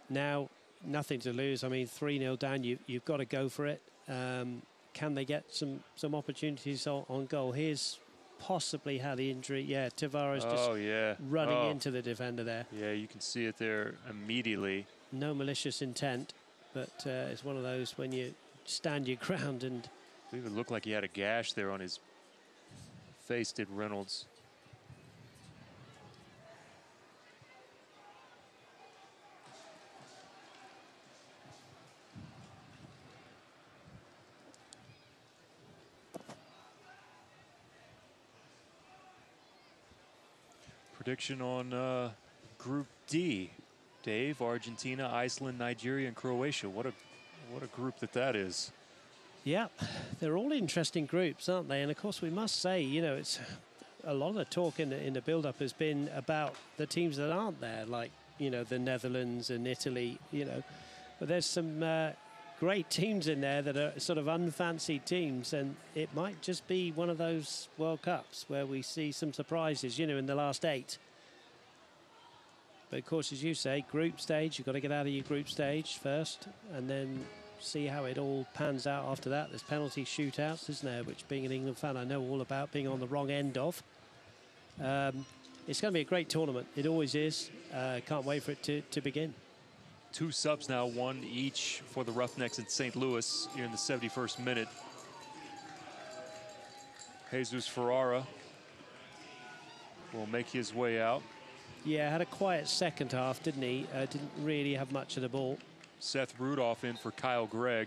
Now, nothing to lose. I mean, 3-0 down, you've got to go for it. Can they get some opportunities on goal? Here's possibly how the injury. Yeah, Tavares just running into the defender there. Yeah, you can see it there immediately. No malicious intent, but it's one of those when you stand your ground. And it even looked like he had a gash there on his face, did Reynolds. Prediction on Group D. Dave, Argentina, Iceland, Nigeria, and Croatia. What a group that is. Yeah, they're all interesting groups, aren't they? And of course, we must say, you know, it's a lot of the talk in the build-up has been about the teams that aren't there, like, you know, the Netherlands and Italy, you know. But there's some great teams in there that are sort of unfancied teams, and it might just be one of those World Cups where we see some surprises, you know, in the last 8. But of course, as you say, group stage, you've got to get out of your group stage first and then see how it all pans out after that. There's penalty shootouts, isn't there, which being an England fan I know all about, being on the wrong end of. It's going to be a great tournament. It always is. Can't wait for it to begin. 2 subs now, 1 each for the Roughnecks in St. Louis here in the 71st minute. Jesus Ferrara will make his way out. Yeah, had a quiet second half, didn't he? Didn't really have much of the ball. Seth Rudolph in for Kyle Gregg.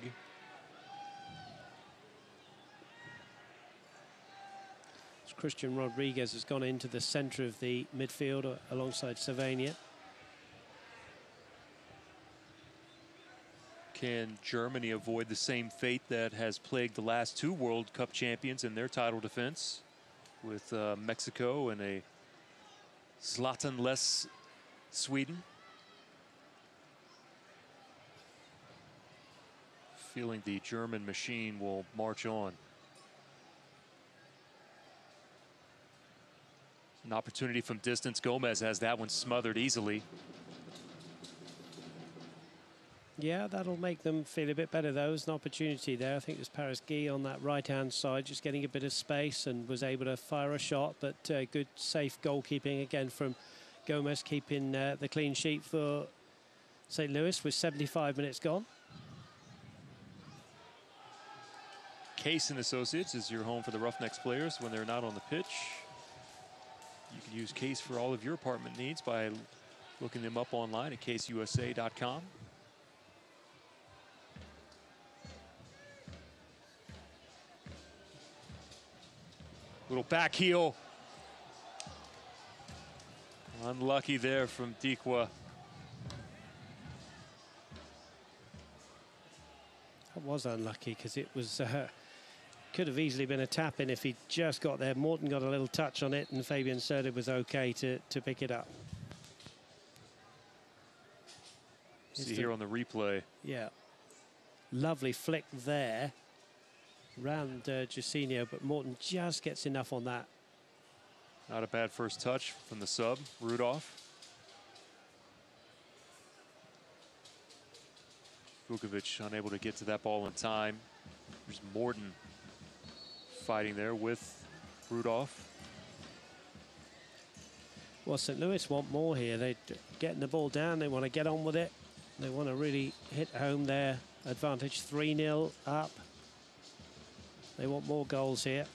Christian Rodriguez has gone into the centre of the midfield alongside Savania. Can Germany avoid the same fate that has plagued the last 2 World Cup champions in their title defense, with Mexico and a Zlatan-less Sweden? Feeling the German machine will march on. An opportunity from distance. Gomez has that one smothered easily. Yeah, that'll make them feel a bit better, though. There's an opportunity there. I think there's Paris Guy on that right-hand side, just getting a bit of space and was able to fire a shot, but good, safe goalkeeping again from Gomez, keeping the clean sheet for St. Louis with 75 minutes gone. Case & Associates is your home for the Roughnecks players when they're not on the pitch. You can use Case for all of your apartment needs by looking them up online at caseusa.com. Little back heel. Unlucky there from Dikwa. That was unlucky because it was could have easily been a tap in if he just got there. Morton got a little touch on it and Fabian Serda was okay to pick it up. See here on the replay. Yeah. Lovely flick there. Round Jacinho, but Morton just gets enough on that. Not a bad first touch from the sub, Rudolph. Vukovic unable to get to that ball in time. There's Morton fighting there with Rudolph. Well, St. Louis want more here. They're getting the ball down. They want to get on with it. They want to really hit home their advantage. 3-0 up. They want more goals here.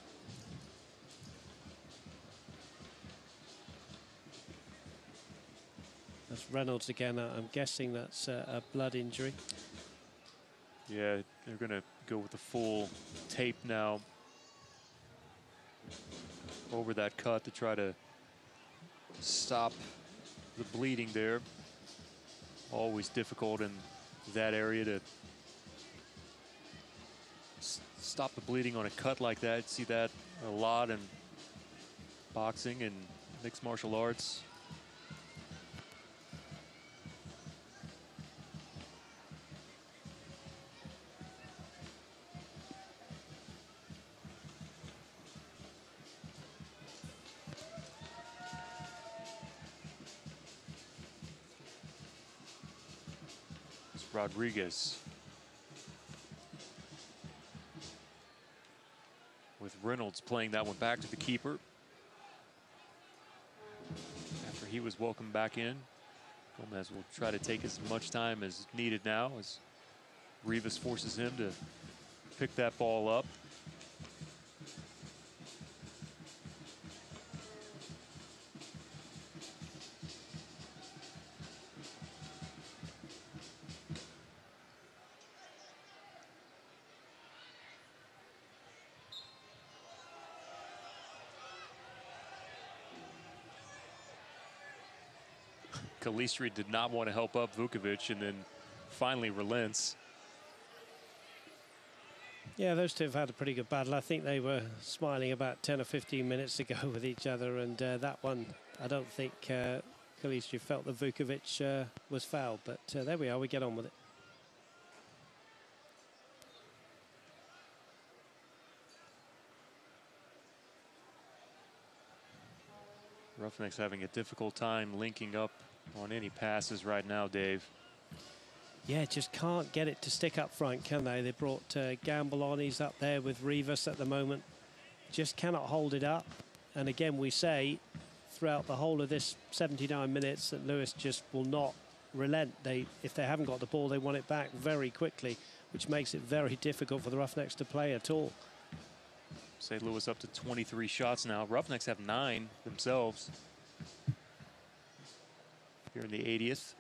That's Reynolds again. I'm guessing that's a blood injury. Yeah, they're going to go with the full tape now over that cut to try to stop the bleeding there. Always difficult in that area to stop the bleeding on a cut like that. See that a lot in boxing and mixed martial arts. It's Rodriguez. With Reynolds playing that one back to the keeper. After he was welcomed back in, Gomez will try to take as much time as needed now as Rivas forces him to pick that ball up. Kalistri did not want to help up Vukovic and then finally relents. Yeah, those two have had a pretty good battle. I think they were smiling about 10 or 15 minutes ago with each other, and that one, I don't think Kalistri felt that Vukovic was fouled, but there we are, we get on with it. Roughnecks having a difficult time linking up on any passes right now, Dave. Yeah, just can't get it to stick up front, can they? They brought Gamble on. He's up there with Rivas at the moment. Just cannot hold it up. And again, we say throughout the whole of this 79 minutes that Lewis just will not relent. If they haven't got the ball, they want it back very quickly, which makes it very difficult for the Roughnecks to play at all. St. Louis up to 23 shots now. Roughnecks have 9 themselves. Here in the 80th.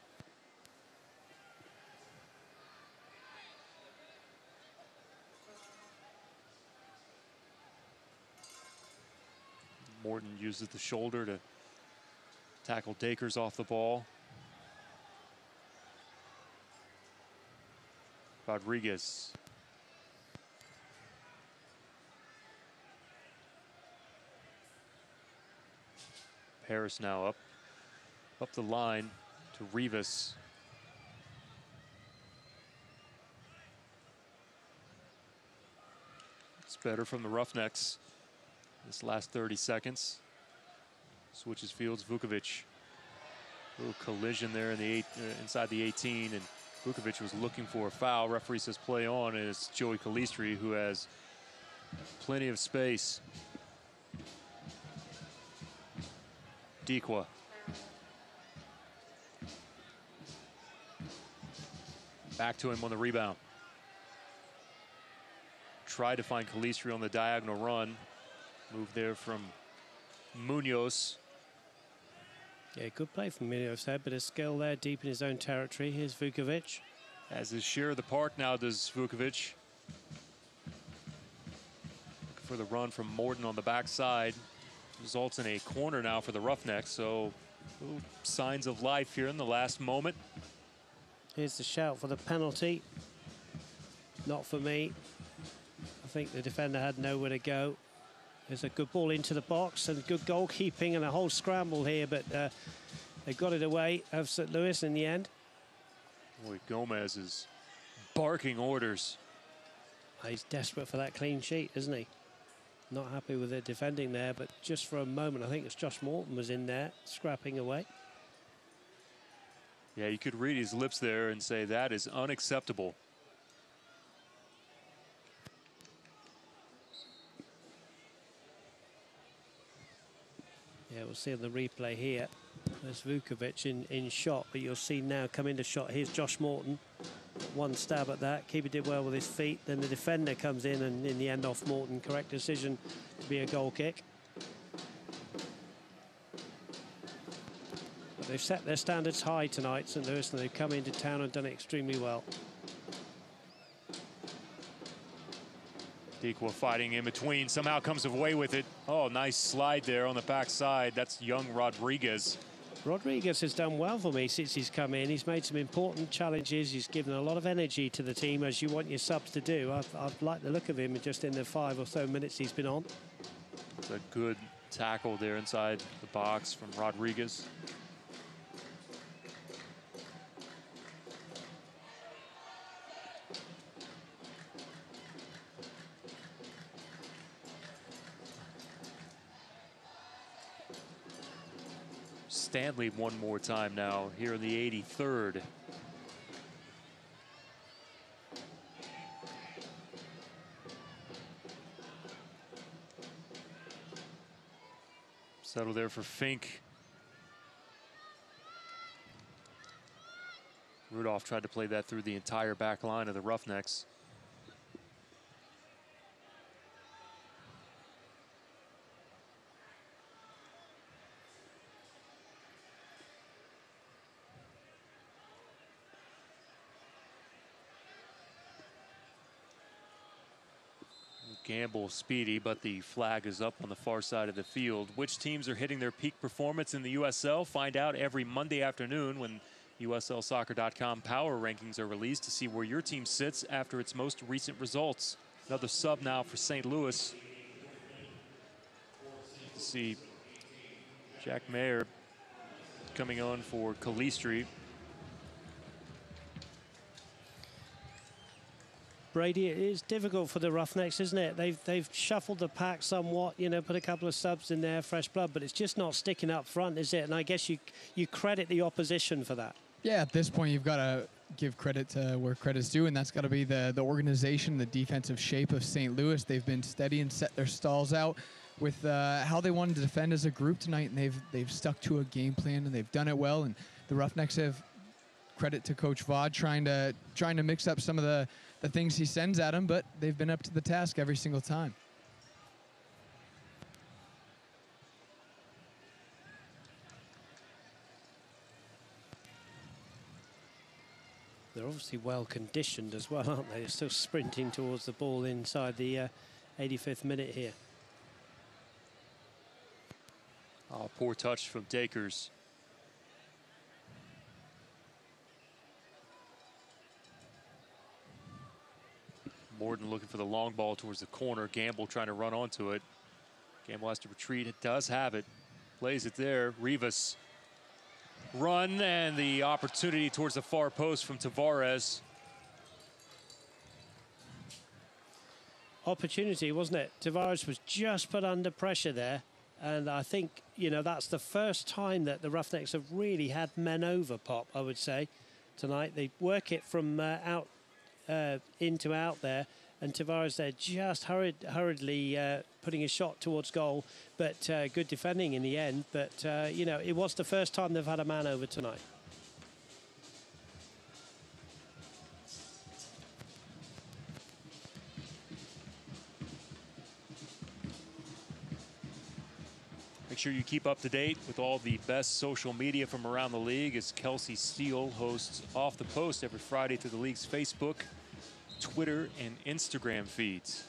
Morton uses the shoulder to tackle Dakers off the ball. Rodriguez. Harris now up the line to Rivas. It's better from the Roughnecks this last 30 seconds. Switches fields, Vukovic. A little collision there in the inside the 18, and Vukovic was looking for a foul. Referee says play on, and it's Joey Kalistri who has plenty of space. Dequa. Back to him on the rebound. Tried to find Kalistri on the diagonal run. Move there from Munoz. Yeah, good play from Munoz there, but a skill there deep in his own territory. Here's Vukovic. Has his share of the park now, does Vukovic. For the run from Morton on the backside. Results in a corner now for the Roughnecks, so little signs of life here in the last moment. Here's the shout for the penalty. Not for me. I think the defender had nowhere to go. There's a good ball into the box and good goalkeeping and a whole scramble here, but they got it away of St. Louis in the end. Boy, Gomez is barking orders. He's desperate for that clean sheet, isn't he? Not happy with the defending there, but just for a moment, I think it's Josh Morton was in there, scrapping away. Yeah, you could read his lips there and say that is unacceptable. Yeah, we'll see on the replay here. There's Vukovic in shot, but you'll see now come into shot. Here's Josh Morton. One stab at that. Keeper did well with his feet. Then the defender comes in, and in the end off Morton. Correct decision to be a goal kick. But they've set their standards high tonight, St. Louis, and they've come into town and done it extremely well. Dequa fighting in between, somehow comes away with it. Oh, nice slide there on the backside. That's young Rodriguez. Rodriguez has done well for me since he's come in. He's made some important challenges. He's given a lot of energy to the team, as you want your subs to do. I've liked the look of him just in the 5 or so minutes he's been on. It's a good tackle there inside the box from Rodriguez. Stanley one more time now here in the 83rd. Settle there for Fink. Rudolph tried to play that through the entire back line of the Roughnecks. Gamble speedy, but the flag is up on the far side of the field. Which teams are hitting their peak performance in the USL? Find out every Monday afternoon when USLsoccer.com power rankings are released to see where your team sits after its most recent results. Another sub now for St. Louis. See Jack Mayer coming on for Calistri. Brady, it is difficult for the Roughnecks, isn't it? They've shuffled the pack somewhat, you know, put a couple of subs in there, fresh blood, but it's just not sticking up front, is it? And I guess you credit the opposition for that. Yeah, at this point, you've got to give credit to where credit's due, and that's got to be the organization, the defensive shape of St. Louis. They've been steady and set their stalls out with how they wanted to defend as a group tonight, and they've stuck to a game plan, and they've done it well. And the Roughnecks have credit to Coach Vaude trying to mix up some of the things he sends at them, but they've been up to the task every single time. They're obviously well conditioned as well, aren't they? They're still sprinting towards the ball inside the 85th minute here. Oh, poor touch from Dakers. Morden looking for the long ball towards the corner. Gamble trying to run onto it. Gamble has to retreat. It does have it. Plays it there. Rivas. Run and the opportunity towards the far post from Tavares. Opportunity, wasn't it? Tavares was just put under pressure there. And I think, you know, that's the first time that the Roughnecks have really had men over, Pop, I would say, tonight. They work it from out into out there, and Tavares there just hurriedly putting a shot towards goal, but good defending in the end. But, you know, it was the first time they've had a man over tonight. Make sure you keep up to date with all the best social media from around the league as Kelsey Steele hosts Off the Post every Friday through the league's Facebook, Twitter, and Instagram feeds.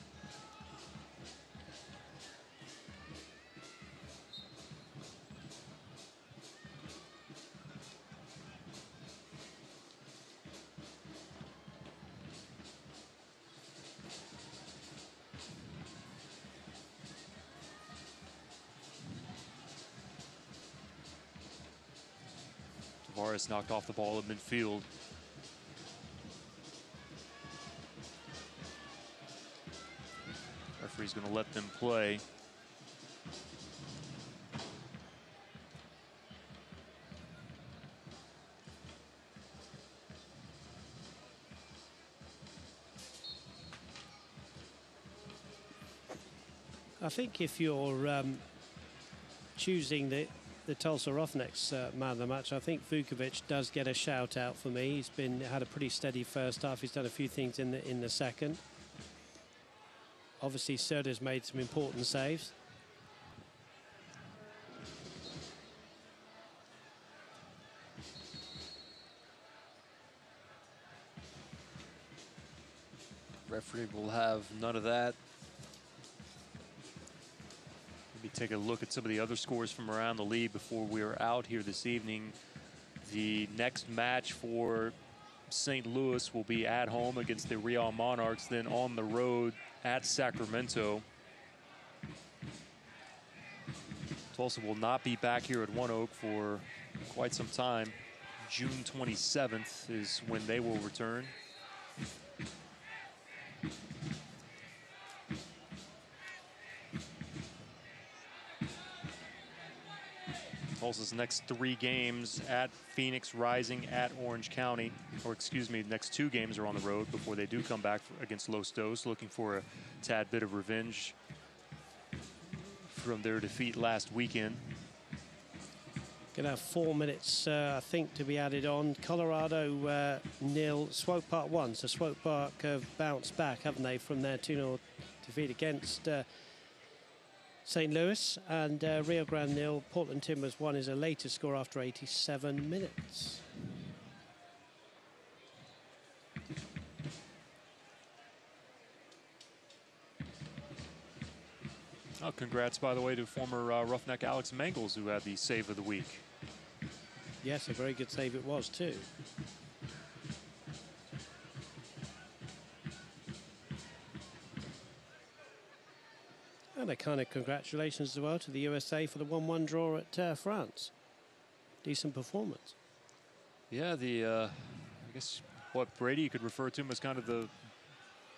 Tavares knocked off the ball at midfield. Referee's going to let them play. I think if you're choosing the Tulsa Roughnecks man of the match, I think Vukovic does get a shout out for me. He's had a pretty steady first half. He's done a few things in the second. Obviously, Serda's made some important saves. Referee will have none of that. Maybe take a look at some of the other scores from around the league before we are out here this evening. The next match for St. Louis will be at home against the Real Monarchs, then on the road at Sacramento. Tulsa will not be back here at One Oak for quite some time. June 27th is when they will return. Tulsa's next 3 games at Phoenix Rising, at Orange County, or excuse me, the next 2 games are on the road before they do come back against Los Dos, looking for a tad bit of revenge from their defeat last weekend. Gonna have 4 minutes, I think, to be added on. Colorado 0, Swope Park 1. So Swope Park have bounced back, haven't they, from their 2-0 defeat against St. Louis, and Rio Grande 0, Portland Timbers 1 is a later score after 87 minutes. Oh, congrats, by the way, to former Roughneck Alex Mangels, who had the save of the week. Yes, a very good save it was, too. And a kind of congratulations as well to the USA for the 1-1 draw at France. Decent performance. Yeah, I guess what Brady could refer to him as kind of the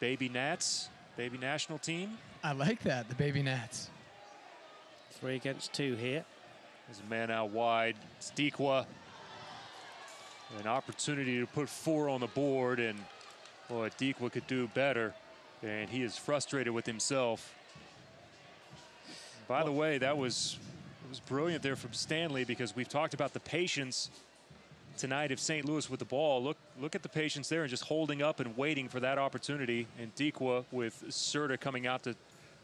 baby Nats, baby national team. I like that, the baby Nats. 3 against 2 here. There's a man out wide. It's Dequa. An opportunity to put 4 on the board, and boy, Dequa could do better, and he is frustrated with himself. By the way, it was brilliant there from Stanley, because we've talked about the patience tonight of St. Louis with the ball. Look at the patience there and just holding up and waiting for that opportunity. And Dequa, with Serta coming out to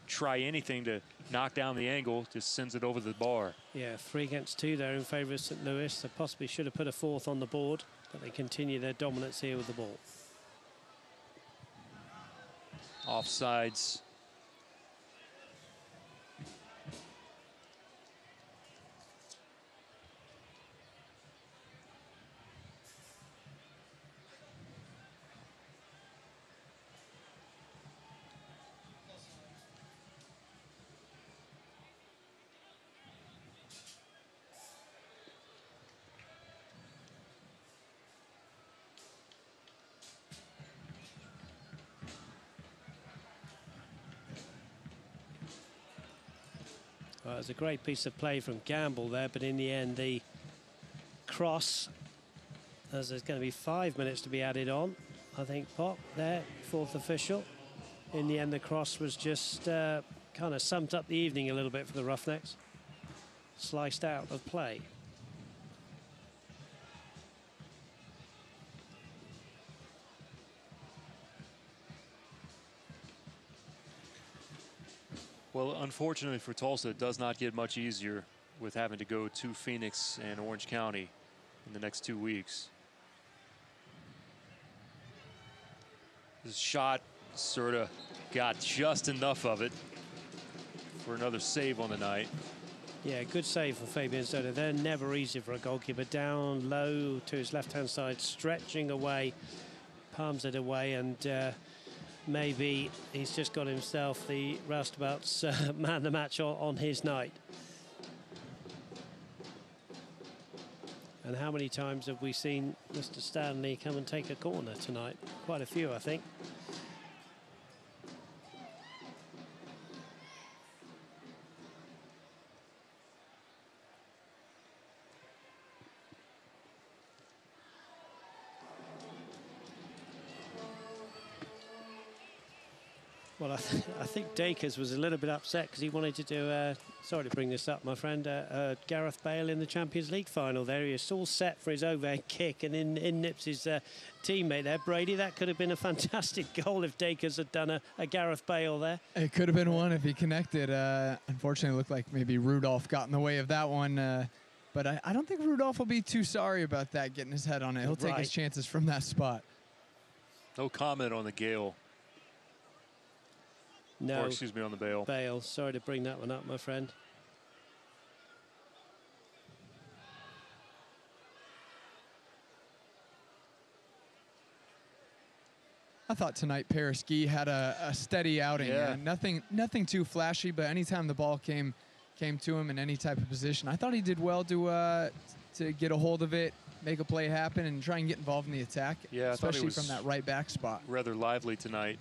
try anything to knock down the angle, just sends it over the bar. Yeah, 3 against 2 there in favour of St. Louis. They possibly should have put a 4th on the board, but they continue their dominance here with the ball. Offsides. Well, it was a great piece of play from Gamble there, but in the end, the cross, as there's going to be 5 minutes to be added on, I think, Pop, there, 4th official. In the end, the cross was just kind of summed up the evening a little bit for the Roughnecks. Sliced out of play. Well, unfortunately for Tulsa, it does not get much easier with having to go to Phoenix and Orange County in the next 2 weeks. This shot, Serta got just enough of it for another save on the night. Yeah, good save from Fabian Serta. They're never easy for a goalkeeper. Down low to his left-hand side, stretching away, palms it away, and maybe he's just got himself the roustabouts man the match on his night. And how many times have we seen Mr. Stanley come and take a corner tonight? Quite a few, I think. Well, I think Dakers was a little bit upset because he wanted to do, sorry to bring this up, my friend, Gareth Bale in the Champions League final there. He was all set for his overhead kick, and in nips his teammate there, Brady. That could have been a fantastic goal if Dakers had done a Gareth Bale there. It could have been one if he connected. Unfortunately, it looked like maybe Rudolph got in the way of that one. But I don't think Rudolph will be too sorry about that, getting his head on it. He'll take his chances from that spot. No comment on the Gale. No. Or, excuse me, on the Bale. Bale. Sorry to bring that one up, my friend. I thought tonight Paris-Guy had a steady outing. Yeah. Nothing too flashy, but anytime the ball came to him in any type of position, I thought he did well to get a hold of it, make a play happen, and try and get involved in the attack. Yeah, especially from that right back spot. Rather lively tonight.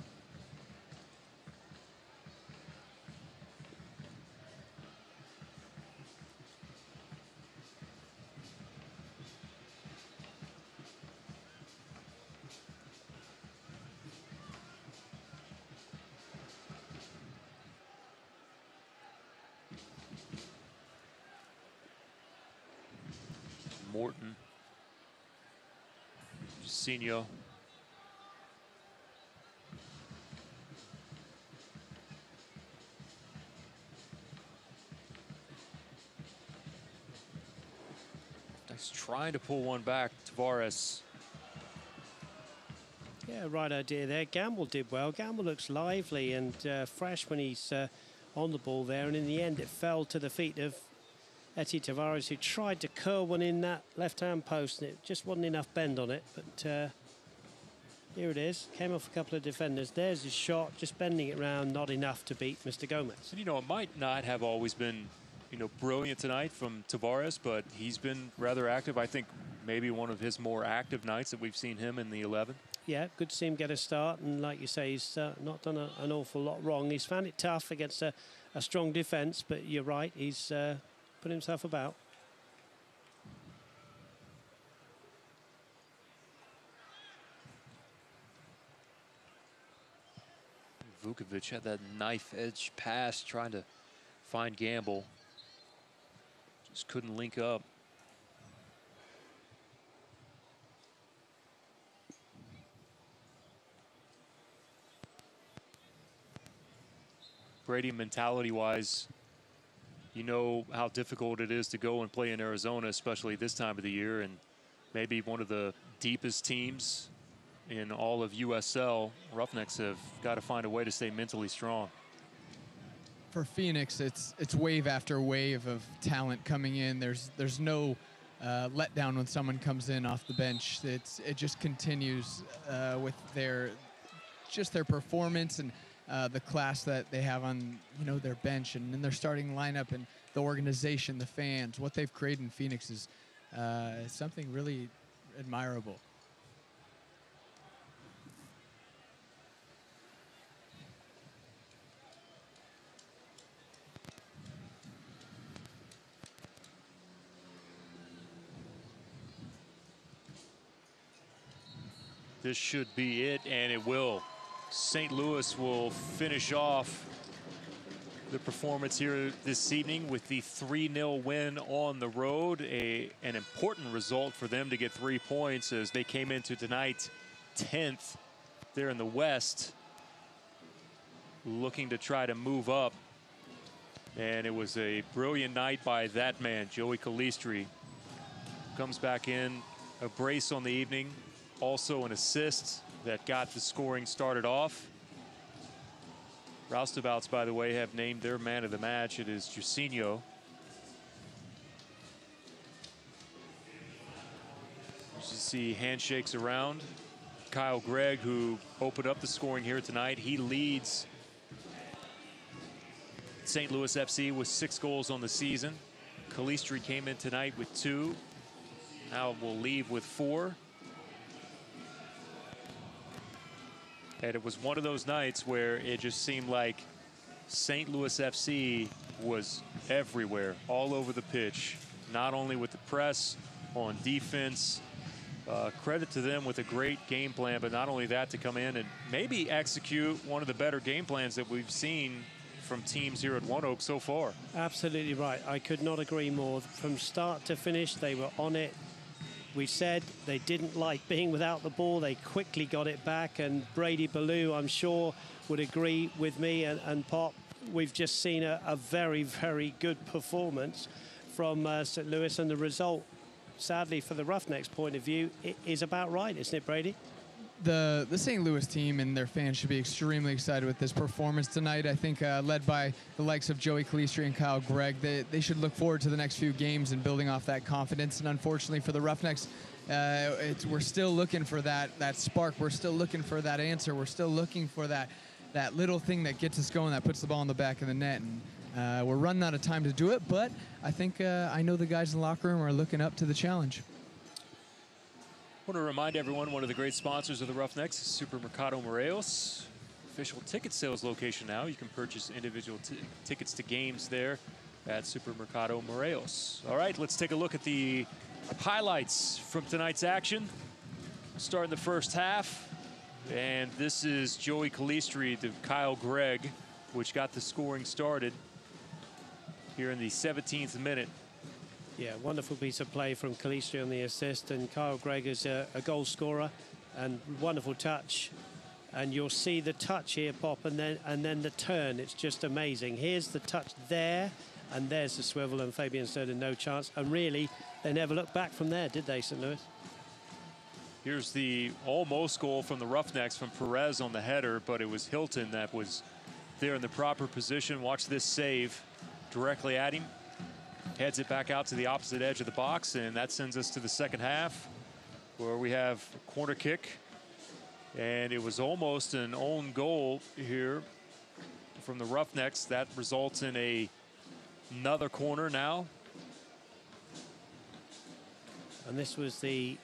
Morton, Jacinho. He's trying to pull one back. Tavares. Yeah, right idea there. Gamble did well. Gamble looks lively and fresh when he's on the ball there, and in the end it fell to the feet of Eti Tavares, who tried to curl one in that left-hand post, and it just wasn't enough bend on it. But here it is, came off a couple of defenders. There's his shot, just bending it around, not enough to beat Mr. Gomez. And, you know, it might not have always been, you know, brilliant tonight from Tavares, but he's been rather active. I think maybe one of his more active nights that we've seen him in the 11. Yeah, good to see him get a start, and like you say, he's not done an awful lot wrong. He's found it tough against a strong defence, but you're right, he's put himself about. Vukovic had that knife edge pass trying to find Gamble. Just couldn't link up. Brady, mentality-wise, you know how difficult it is to go and play in Arizona, especially this time of the year, and maybe one of the deepest teams in all of USL. Roughnecks have got to find a way to stay mentally strong. For Phoenix, it's wave after wave of talent coming in. There's no letdown when someone comes in off the bench. It just continues with their performance and the class that they have on their bench and in their starting lineup, and the organization, the fans, what they've created in Phoenix is something really admirable. This should be it, and it will. St. Louis will finish off the performance here this evening with the 3-0 win on the road. An important result for them to get 3 points as they came into tonight 10th there in the West, looking to try to move up. And it was a brilliant night by that man, Joey Calistri. Comes back in, a brace on the evening, also an assist that got the scoring started off. Roustabouts, by the way, have named their man of the match. It is Jairzinho. You should see handshakes around. Kyle Gregg, who opened up the scoring here tonight, he leads St. Louis FC with 6 goals on the season. Calistri came in tonight with 2. Now will leave with 4. And it was one of those nights where it just seemed like St. Louis FC was everywhere, all over the pitch, not only with the press, on defense. Credit to them with a great game plan, but not only that, to come in and maybe execute one of the better game plans that we've seen from teams here at One Oak so far. Absolutely right. I could not agree more. From start to finish, they were on it. We said they didn't like being without the ball. They quickly got it back, and Brady Ballou, I'm sure, would agree with me and Pop. We've just seen a very, very good performance from St. Louis, and the result, sadly, for the Roughnecks' point of view, it is about right, isn't it, Brady? The St. Louis team and their fans should be extremely excited with this performance tonight. I think led by the likes of Joey Calistri and Kyle Gregg, they should look forward to the next few games and building off that confidence. And unfortunately for the Roughnecks, we're still looking for that spark. We're still looking for that answer. We're still looking for that little thing that gets us going, that puts the ball in the back of the net. And we're running out of time to do it, but I think I know the guys in the locker room are looking up to the challenge. I want to remind everyone, one of the great sponsors of the Roughnecks is Supermercado Morelos. Official ticket sales location now. You can purchase individual tickets to games there at Supermercado Morelos. All right, let's take a look at the highlights from tonight's action. Starting the first half. And this is Joey Calistri to Kyle Gregg, which got the scoring started here in the 17th minute. Yeah, wonderful piece of play from Calistri on the assist, and Kyle Gregg is a goal scorer, and wonderful touch. And you'll see the touch here, Pop, and then the turn. It's just amazing. Here's the touch there, and there's the swivel, and Fabian Sturden, no chance. And really, they never looked back from there, did they, St. Louis? Here's the almost goal from the Roughnecks from Perez on the header, but it was Hilton that was there in the proper position. Watch this save directly at him. Heads it back out to the opposite edge of the box, and that sends us to the second half, where we have a corner kick. And it was almost an own goal here from the Roughnecks. That results in another corner now. And this was the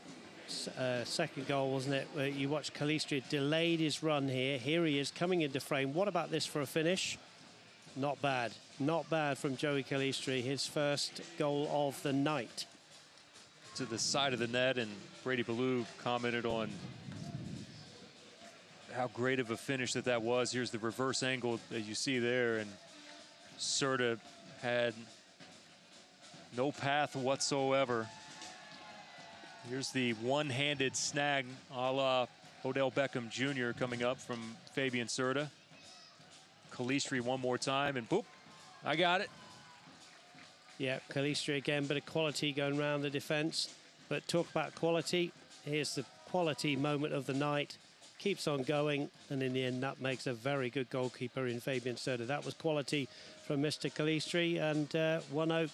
second goal, wasn't it? Where you watch Calistri delayed his run here. Here he is coming into frame. What about this for a finish? Not bad. Not bad from Joey Calistri. His first goal of the night. To the side of the net, and Brady Ballou commented on how great of a finish that was. Here's the reverse angle that you see there, and Serta had no path whatsoever. Here's the one-handed snag a la Odell Beckham Jr. coming up from Fabian Serta. Calistri one more time, and boop, I got it. Yeah, Calistri again, bit of quality going around the defense. But talk about quality, here's the quality moment of the night. Keeps on going, and in the end, that makes a very good goalkeeper in Fabian Serta. That was quality from Mr. Calistri, and One Oak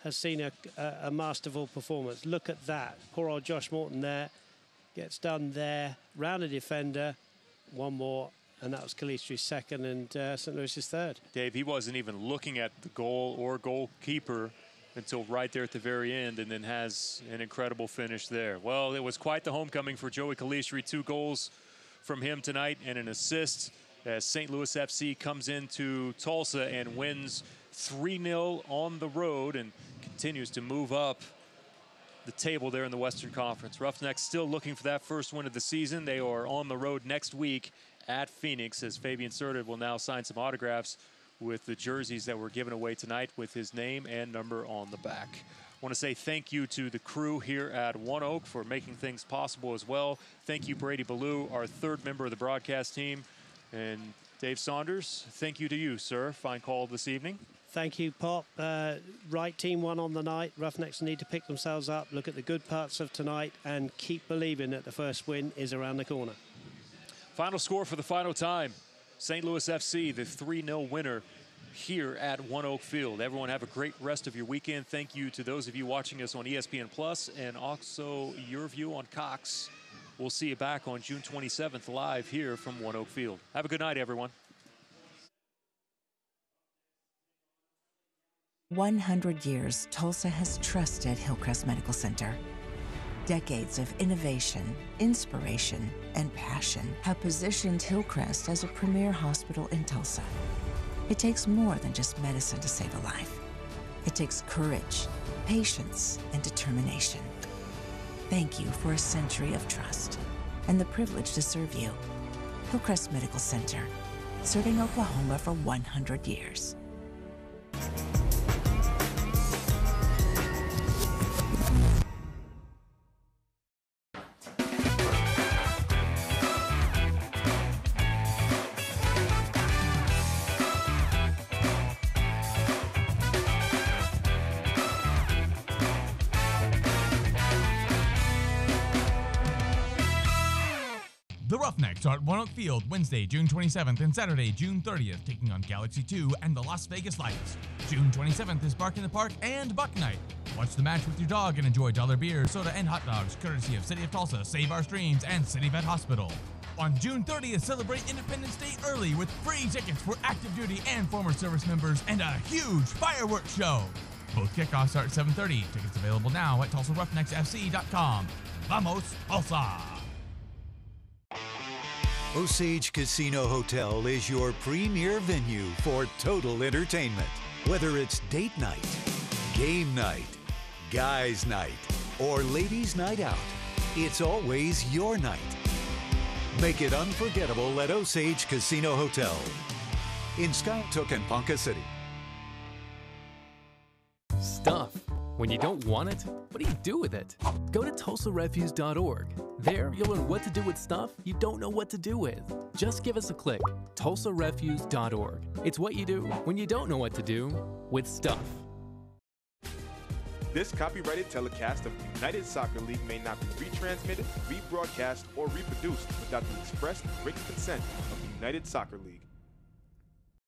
has seen a masterful performance. Look at that. Poor old Josh Morton there. Gets done there. Round a defender. One more, and that was Calistri's second, and St. Louis's third. Dave, he wasn't even looking at the goal or goalkeeper until right there at the very end, and then has an incredible finish there. Well, it was quite the homecoming for Joey Calistri. 2 goals from him tonight and an assist as St. Louis FC comes into Tulsa and wins 3-0 on the road and continues to move up the table there in the Western Conference. Roughnecks still looking for that first win of the season. They are on the road next week at Phoenix, as Fabian Serta will now sign some autographs with the jerseys that were given away tonight with his name and number on the back. I want to say thank you to the crew here at One Oak for making things possible as well. Thank you, Brady Ballou, our 3rd member of the broadcast team. And Dave Saunders, thank you to you, sir. Fine call this evening. Thank you, Pop. Right team won on the night. Roughnecks need to pick themselves up, look at the good parts of tonight, and keep believing that the first win is around the corner. Final score for the final time. St. Louis FC, the 3-0 winner here at One Oak Field. Everyone have a great rest of your weekend. Thank you to those of you watching us on ESPN Plus and also your view on Cox. We'll see you back on June 27th live here from One Oak Field. Have a good night, everyone. 100 years, Tulsa has trusted Hillcrest Medical Center. Decades of innovation, inspiration, and passion have positioned Hillcrest as a premier hospital in Tulsa. It takes more than just medicine to save a life. It takes courage, patience, and determination. Thank you for a century of trust and the privilege to serve you. Hillcrest Medical Center, serving Oklahoma for 100 years. The Roughnecks are at One Oak Field Wednesday, June 27th and Saturday, June 30th, taking on Galaxy 2 and the Las Vegas Lights. June 27th is Bark in the Park and Buck Night. Watch the match with your dog and enjoy dollar beer, soda, and hot dogs, courtesy of City of Tulsa, Save Our Streams, and City Vet Hospital. On June 30th, celebrate Independence Day early with free tickets for active duty and former service members and a huge fireworks show. Both kickoffs start at 7:30. Tickets available now at TulsaRoughnecksFC.com. Vamos, Tulsa! Osage Casino Hotel is your premier venue for total entertainment. Whether it's date night, game night, guys night, or ladies night out, it's always your night. Make it unforgettable at Osage Casino Hotel in Skytook and Ponca City. Stuff. When you don't want it, what do you do with it? Go to TulsaRefuse.org. There, you'll learn what to do with stuff you don't know what to do with. Just give us a click. TulsaRefuse.org. It's what you do when you don't know what to do with stuff. This copyrighted telecast of the United Soccer League may not be retransmitted, rebroadcast, or reproduced without the express written consent of the United Soccer League.